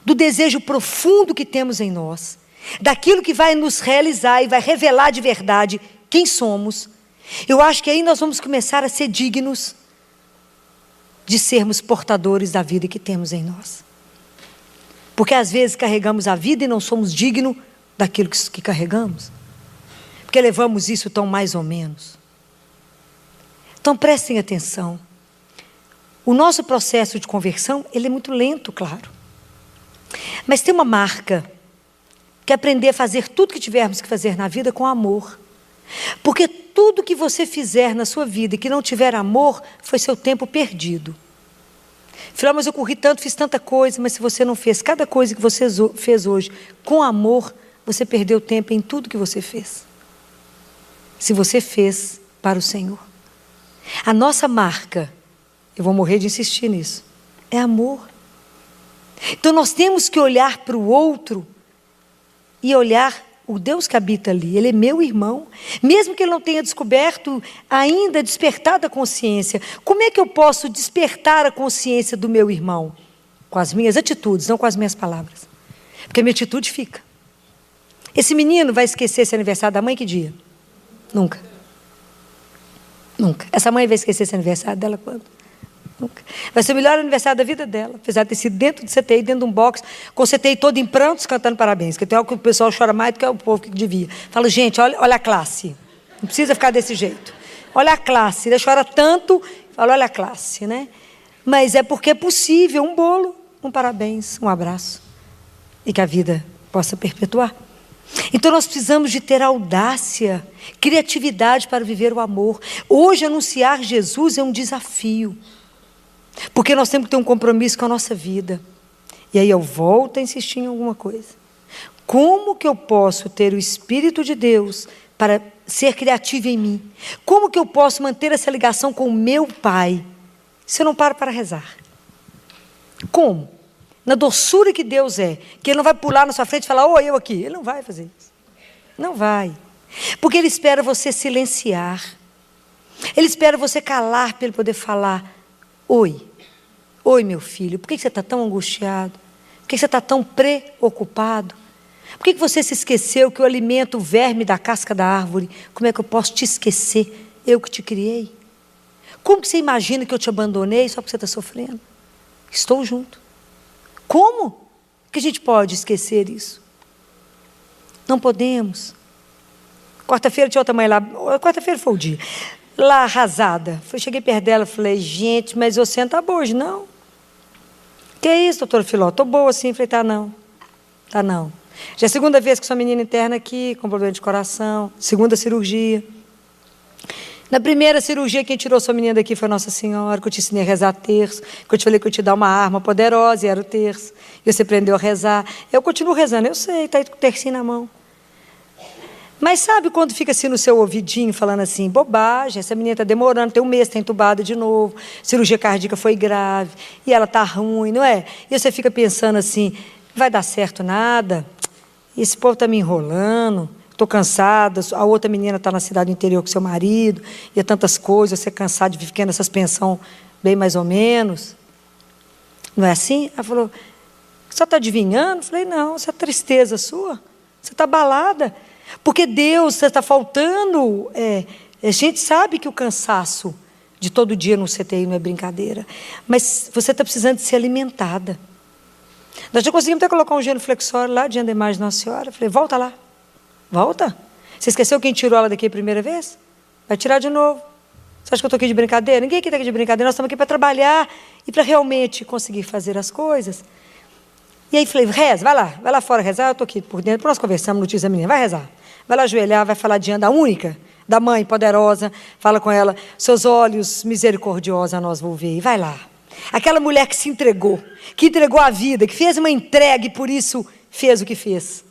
do desejo profundo que temos em nós, daquilo que vai nos realizar e vai revelar de verdade quem somos, eu acho que aí nós vamos começar a ser dignos de sermos portadores da vida que temos em nós. Porque às vezes carregamos a vida e não somos dignos daquilo que carregamos. Porque levamos isso tão mais ou menos. Então prestem atenção. O nosso processo de conversão, ele é muito lento, claro. Mas tem uma marca, que é aprender a fazer tudo que tivermos que fazer na vida com amor. Porque tudo que você fizer na sua vida e que não tiver amor, foi seu tempo perdido. Filho, mas eu corri tanto, fiz tanta coisa, mas se você não fez cada coisa que você fez hoje com amor, você perdeu tempo em tudo que você fez. Se você fez para o Senhor. A nossa marca, eu vou morrer de insistir nisso, é amor. Então nós temos que olhar para o outro e olhar o Deus que habita ali. Ele é meu irmão, mesmo que ele não tenha descoberto ainda, despertado a consciência. Como é que eu posso despertar a consciência do meu irmão? Com as minhas atitudes, não com as minhas palavras. Porque a minha atitude fica. Esse menino vai esquecer esse aniversário da mãe que dia? Nunca. Nunca. Essa mãe vai esquecer esse aniversário dela quando? Nunca. Vai ser o melhor aniversário da vida dela, apesar de ter sido dentro do CTI, dentro de um box, com o CTI todo em prantos, cantando parabéns, que tem algo que o pessoal chora mais do que o povo que devia. Falo: gente, olha a classe, não precisa ficar desse jeito. Olha a classe, ele chora tanto, falo: olha a classe, né? Mas é porque é possível um bolo, um parabéns, um abraço, e que a vida possa perpetuar. Então nós precisamos de ter audácia, criatividade para viver o amor. Hoje anunciar Jesus é um desafio. Porque nós temos que ter um compromisso com a nossa vida. E aí eu volto a insistir em alguma coisa. Como que eu posso ter o Espírito de Deus para ser criativa em mim. Como que eu posso manter essa ligação com o meu Pai se eu não paro para rezar? Como? Na doçura que Deus é, que Ele não vai pular na sua frente e falar, oi, eu aqui. Ele não vai fazer isso. Não vai. Porque Ele espera você silenciar. Ele espera você calar para Ele poder falar, oi, meu filho, por que você está tão angustiado? Por que você está tão preocupado? Por que você se esqueceu que eu alimento o verme da casca da árvore? Como é que eu posso te esquecer? Eu que te criei. Como que você imagina que eu te abandonei só porque você está sofrendo? Estou junto. Como que a gente pode esquecer isso? Não podemos. Quarta-feira tinha outra mãe lá, quarta-feira foi o dia, lá arrasada. Cheguei perto dela e falei, gente, mas você não está boa hoje, não? Que é isso, doutora Filó? Estou boa sim. Falei, tá não. Tá não. Já é a segunda vez que sua menina interna aqui, com problema de coração, segunda cirurgia. Na primeira cirurgia, quem tirou sua menina daqui foi Nossa Senhora, que eu te ensinei a rezar terço, que eu te falei que eu te dar uma arma poderosa, e era o terço. E você aprendeu a rezar. Eu continuo rezando, eu sei, está aí com o tercinho na mão. Mas sabe quando fica assim no seu ouvidinho, falando assim, bobagem, essa menina está demorando, tem um mês, está entubada de novo, cirurgia cardíaca foi grave, e ela está ruim, não é? E você fica pensando assim, vai dar certo nada, esse povo está me enrolando, estou cansada, a outra menina está na cidade do interior com seu marido, e é tantas coisas, você é cansado de ficar nessas pensões bem mais ou menos. Não é assim? Ela falou, você está adivinhando? Eu falei, não, isso é tristeza sua, você está abalada. Porque Deus, você está faltando. A gente sabe que o cansaço de todo dia no CTI não é brincadeira, mas você está precisando de ser alimentada. Nós já conseguimos até colocar um genuflexório lá diante da imagem de Nossa Senhora. Eu falei, volta lá, volta. Você esqueceu quem tirou ela daqui a primeira vez? Vai tirar de novo. Você acha que eu estou aqui de brincadeira? Ninguém aqui está aqui de brincadeira, nós estamos aqui para trabalhar e para realmente conseguir fazer as coisas. E aí falei, reza, vai lá fora rezar, eu estou aqui por dentro, nós conversamos, notícia da menina, vai rezar. Vai lá ajoelhar, vai falar diante da única, da mãe poderosa, fala com ela, seus olhos misericordiosos a nós volvei, vai lá. Aquela mulher que se entregou, que entregou a vida, que fez uma entrega e por isso fez o que fez.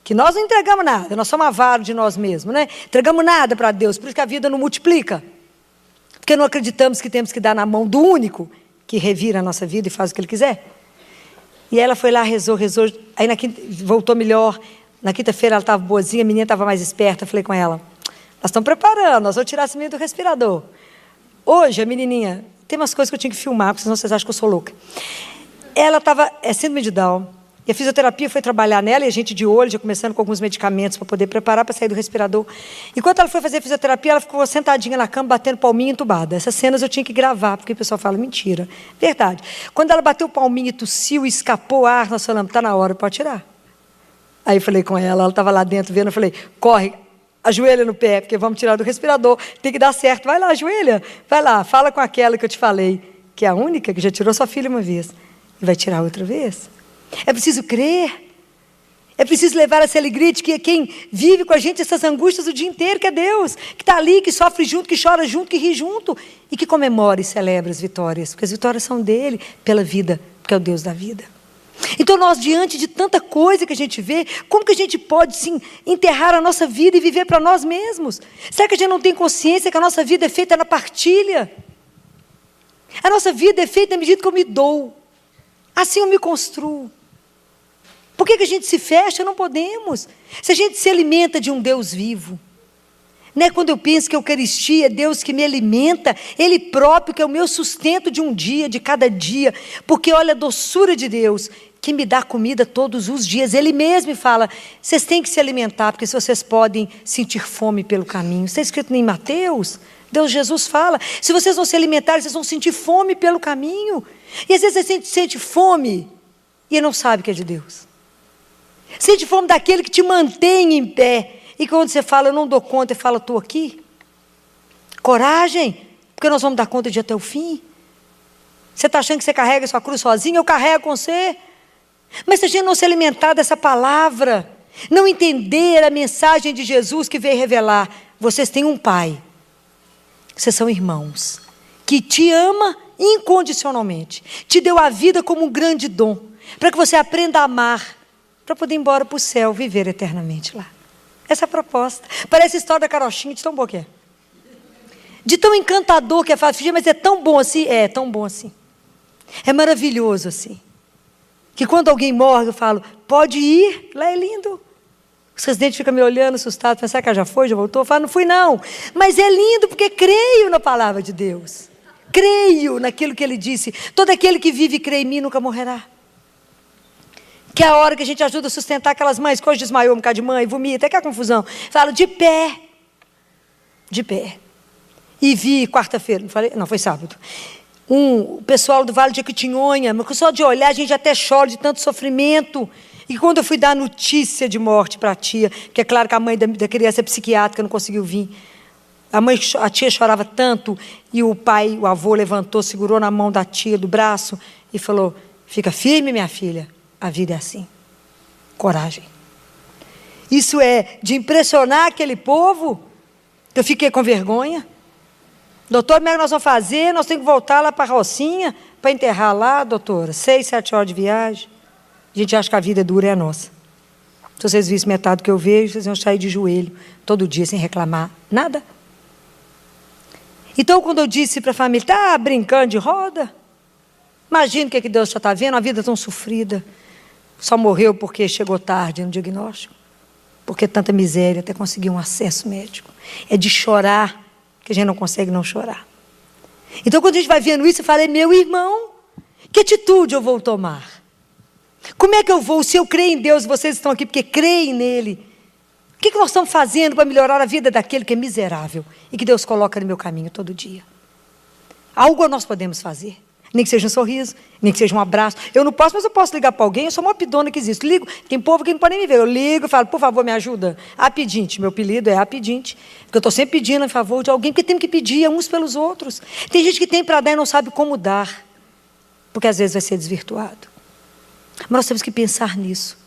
Que nós não entregamos nada, nós somos avaros de nós mesmos, né? Entregamos nada para Deus, por isso que a vida não multiplica. Porque não acreditamos que temos que dar na mão do único, que revira a nossa vida e faz o que Ele quiser. E ela foi lá, rezou, aí na quinta, voltou melhor. Na quinta-feira ela estava boazinha, a menina estava mais esperta. Eu falei com ela, nós estamos preparando, nós vamos tirar esse menino do respirador. Hoje, a menininha, tem umas coisas que eu tinha que filmar, porque senão vocês acham que eu sou louca. Ela estava, síndrome de Down, e a fisioterapia foi trabalhar nela, e a gente de olho, já começando com alguns medicamentos para poder preparar para sair do respirador. Enquanto ela foi fazer a fisioterapia, ela ficou sentadinha na cama, batendo palminha entubada. Essas cenas eu tinha que gravar, porque o pessoal fala, mentira. Verdade. Quando ela bateu palminha e tossiu e escapou ar, nós falamos, está na hora, pode tirar. Aí eu falei com ela estava lá dentro vendo, eu falei, corre, ajoelha no pé, porque vamos tirar do respirador, tem que dar certo, vai lá, ajoelha, vai lá, fala com aquela que eu te falei, que é a única que já tirou sua filha uma vez, e vai tirar outra vez. É preciso crer, é preciso levar essa alegria de que quem vive com a gente essas angústias o dia inteiro, que é Deus, que está ali, que sofre junto, que chora junto, que ri junto, e que comemora e celebra as vitórias, porque as vitórias são dele, pela vida, porque é o Deus da vida. Então nós, diante de tanta coisa que a gente vê, como que a gente pode, sim, enterrar a nossa vida e viver para nós mesmos? Será que a gente não tem consciência que a nossa vida é feita na partilha? A nossa vida é feita na medida que eu me dou. Assim eu me construo. Por que a gente se fecha? Não podemos. Se a gente se alimenta de um Deus vivo. Né? Quando eu penso que a Eucaristia é Deus que me alimenta, Ele próprio, que é o meu sustento de um dia, de cada dia. Porque olha a doçura de Deus, que me dá comida todos os dias. Ele mesmo fala, vocês têm que se alimentar, porque vocês podem sentir fome pelo caminho. Está escrito em Mateus, Deus Jesus fala, se vocês não se alimentarem, vocês vão sentir fome pelo caminho. E às vezes você sente fome e não sabe que é de Deus. Sente fome daquele que te mantém em pé. E quando você fala, eu não dou conta, e fala, estou aqui. Coragem, porque nós vamos dar conta de ir até o fim. Você está achando que você carrega sua cruz sozinho? Eu carrego com você. Mas se a gente não se alimentar dessa palavra, não entender a mensagem de Jesus que veio revelar, vocês têm um Pai, vocês são irmãos, que te ama incondicionalmente, te deu a vida como um grande dom, para que você aprenda a amar, para poder ir embora para o céu, viver eternamente lá. Essa é a proposta. Parece a história da carochinha, de tão boa que é. De tão encantador que é. Mas é tão bom assim? É tão bom assim. É maravilhoso assim. Que quando alguém morre, eu falo, pode ir, lá é lindo. Os residentes ficam me olhando, assustados, pensam, será que ela já foi, já voltou? Eu falo, não fui não. Mas é lindo porque creio na palavra de Deus. Creio naquilo que Ele disse. Todo aquele que vive e crê em mim nunca morrerá. Que é a hora que a gente ajuda a sustentar aquelas mães que hoje desmaiou um bocado de mãe, vomita, é que é a confusão. Falo, de pé. De pé. E vi quarta-feira, não falei? Não, foi sábado. O pessoal do Vale de Jequitinhonha, mas só de olhar a gente até chora de tanto sofrimento. E quando eu fui dar notícia de morte para a tia, que é claro que a mãe da criança é psiquiátrica, não conseguiu vir. A tia chorava tanto, e o pai, o avô, levantou, segurou na mão da tia, do braço, e falou, fica firme, minha filha, a vida é assim. Coragem. Isso é de impressionar aquele povo, que eu fiquei com vergonha. Doutor, como é que nós vamos fazer? Nós temos que voltar lá para a Rocinha, para enterrar lá, doutora. 6, 7 horas de viagem. A gente acha que a vida dura é a nossa. Se vocês vissem metade do que eu vejo, vocês iam sair de joelho, todo dia, sem reclamar nada. Então, quando eu disse para a família, está brincando de roda? Imagina o que Deus já está vendo, uma vida tão sofrida. Só morreu porque chegou tarde no diagnóstico. Porque tanta miséria, até conseguir um acesso médico. É de chorar, que a gente não consegue não chorar. Então, quando a gente vai vendo isso, eu falei, meu irmão, que atitude eu vou tomar? Como é que eu vou, se eu creio em Deus, vocês estão aqui porque creem nele, o que nós estamos fazendo para melhorar a vida daquele que é miserável e que Deus coloca no meu caminho todo dia? Algo nós podemos fazer, nem que seja um sorriso, nem que seja um abraço. Eu não posso, mas eu posso ligar para alguém, eu sou uma pidona que existe. Ligo, tem povo que não pode nem me ver, eu ligo e falo, por favor, me ajuda. A pedinte, meu apelido é a pedinte, porque eu estou sempre pedindo em favor de alguém, porque temos que pedir uns pelos outros. Tem gente que tem para dar e não sabe como dar, porque às vezes vai ser desvirtuado. Mas nós temos que pensar nisso.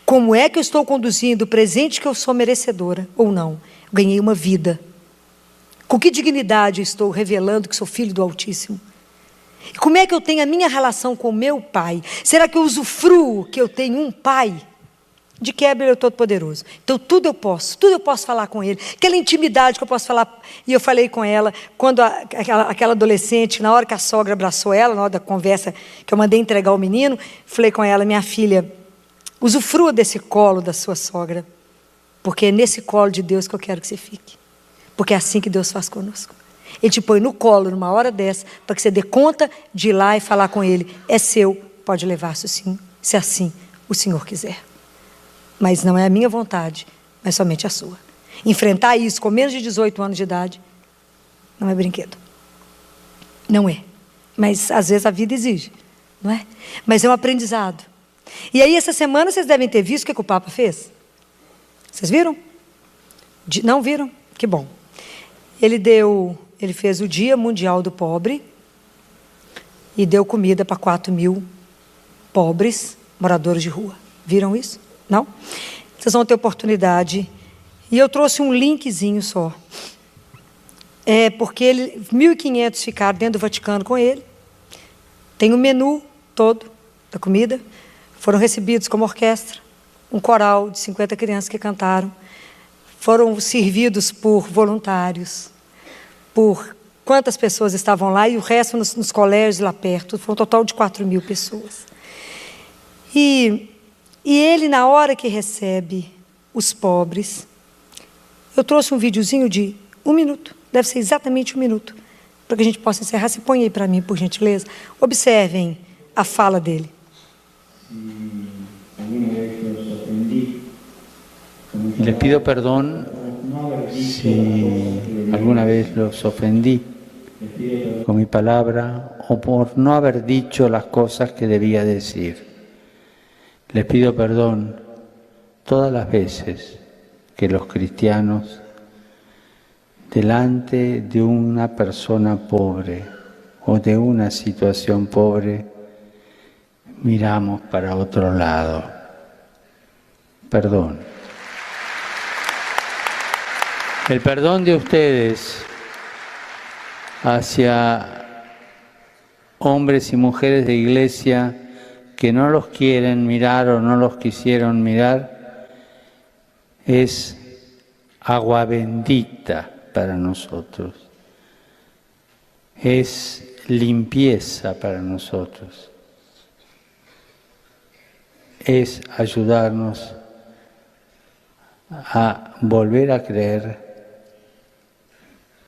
Como é que eu estou conduzindo o presente que eu sou merecedora ou não? Eu ganhei uma vida. Com que dignidade eu estou revelando que sou filho do Altíssimo? E como é que eu tenho a minha relação com o meu pai? Será que eu usufruo que eu tenho um pai? De quebra, ele é todo-poderoso. Então, tudo eu posso falar com ele. Aquela intimidade que eu posso falar. E eu falei com ela, quando aquela adolescente, na hora que a sogra abraçou ela, na hora da conversa que eu mandei entregar o menino, falei com ela, minha filha, usufrua desse colo da sua sogra, porque é nesse colo de Deus que eu quero que você fique. Porque é assim que Deus faz conosco. Ele te põe no colo numa hora dessa, para que você dê conta de ir lá e falar com ele, é seu, pode levar se assim o Senhor quiser. Mas não é a minha vontade, mas somente a sua. Enfrentar isso com menos de 18 anos de idade não é brinquedo. Não é. Mas às vezes a vida exige, não é? Mas é um aprendizado. E aí essa semana vocês devem ter visto o que o Papa fez. Vocês viram? Não viram? Que bom. Ele fez o Dia Mundial do Pobre e deu comida para 4.000 pobres moradores de rua. Viram isso? Não? Vocês vão ter oportunidade. E eu trouxe um linkzinho só. Porque 1.500 ficaram dentro do Vaticano com ele. Tem o menu todo da comida. Foram recebidos como orquestra. Um coral de 50 crianças que cantaram. Foram servidos por voluntários. Por quantas pessoas estavam lá. E o resto nos colégios lá perto. Foi um total de 4.000 pessoas. E ele, na hora que recebe os pobres, eu trouxe um videozinho de 1 minuto, deve ser exatamente 1 minuto, para que a gente possa encerrar. Se põe aí para mim, por gentileza. Observem a fala dele. Les pido perdón si alguna vez los ofendí con mi palabra o por no haber dicho las cosas que debía decir. Les pido perdón todas las veces que los cristianos, delante de una persona pobre o de una situación pobre, miramos para otro lado. Perdón. El perdón de ustedes hacia hombres y mujeres de iglesia que no los quieren mirar o no los quisieron mirar, es agua bendita para nosotros, es limpieza para nosotros, es ayudarnos a volver a creer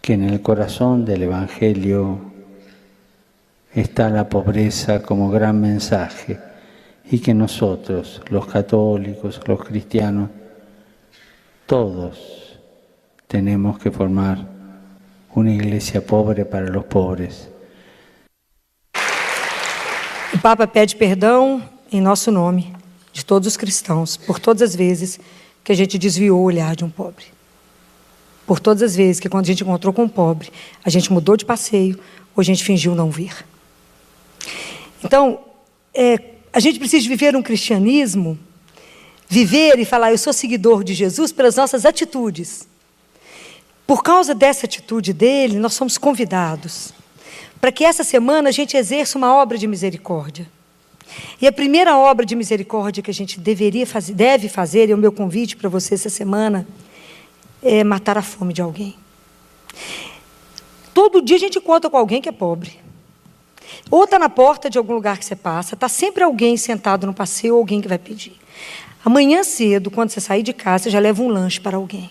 que en el corazón del Evangelio está la pobreza como gran mensaje y que nosotros, los católicos, los cristianos, todos tenemos que formar una iglesia pobre para los pobres. O Papa pede perdão em nosso nome, de todos os cristãos, por todas as vezes que a gente desviou o olhar de um pobre. Por todas as vezes que quando a gente encontrou com um pobre, a gente mudou de passeio ou a gente fingiu não ver. Então, a gente precisa viver um cristianismo, viver e falar, eu sou seguidor de Jesus pelas nossas atitudes. Por causa dessa atitude dele, nós somos convidados para que essa semana a gente exerça uma obra de misericórdia. E a primeira obra de misericórdia que a gente deve fazer, e o meu convite para você essa semana, é matar a fome de alguém. Todo dia a gente encontra com alguém que é pobre. Ou está na porta de algum lugar que você passa, está sempre alguém sentado no passeio ou alguém que vai pedir. Amanhã cedo, quando você sair de casa, você já leva um lanche para alguém.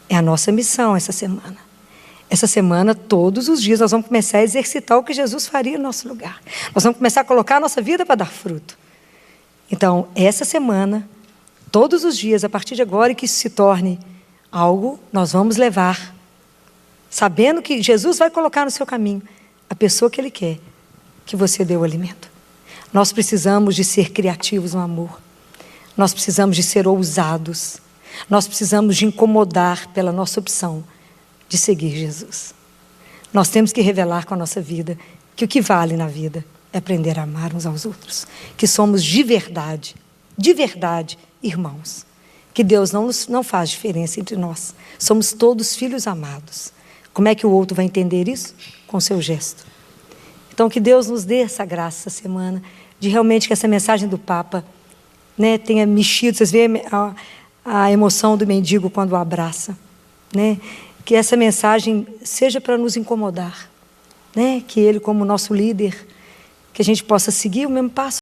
É a nossa missão essa semana. Essa semana, todos os dias, nós vamos começar a exercitar o que Jesus faria no nosso lugar. Nós vamos começar a colocar a nossa vida para dar fruto. Então, essa semana, todos os dias, a partir de agora, e que isso se torne algo, nós vamos levar, sabendo que Jesus vai colocar no seu caminho a pessoa que Ele quer que você dê o alimento. Nós precisamos de ser criativos no amor. Nós precisamos de ser ousados. Nós precisamos de incomodar pela nossa opção de seguir Jesus. Nós temos que revelar com a nossa vida que o que vale na vida é aprender a amar uns aos outros, que somos de verdade, irmãos, que Deus não faz diferença entre nós, somos todos filhos amados. Como é que o outro vai entender isso? Com seu gesto. Então, que Deus nos dê essa graça essa semana, de realmente que essa mensagem do Papa, né, tenha mexido. Vocês veem a emoção do mendigo quando o abraça, né? Que essa mensagem seja para nos incomodar, né? Que ele, como nosso líder, que a gente possa seguir o mesmo passo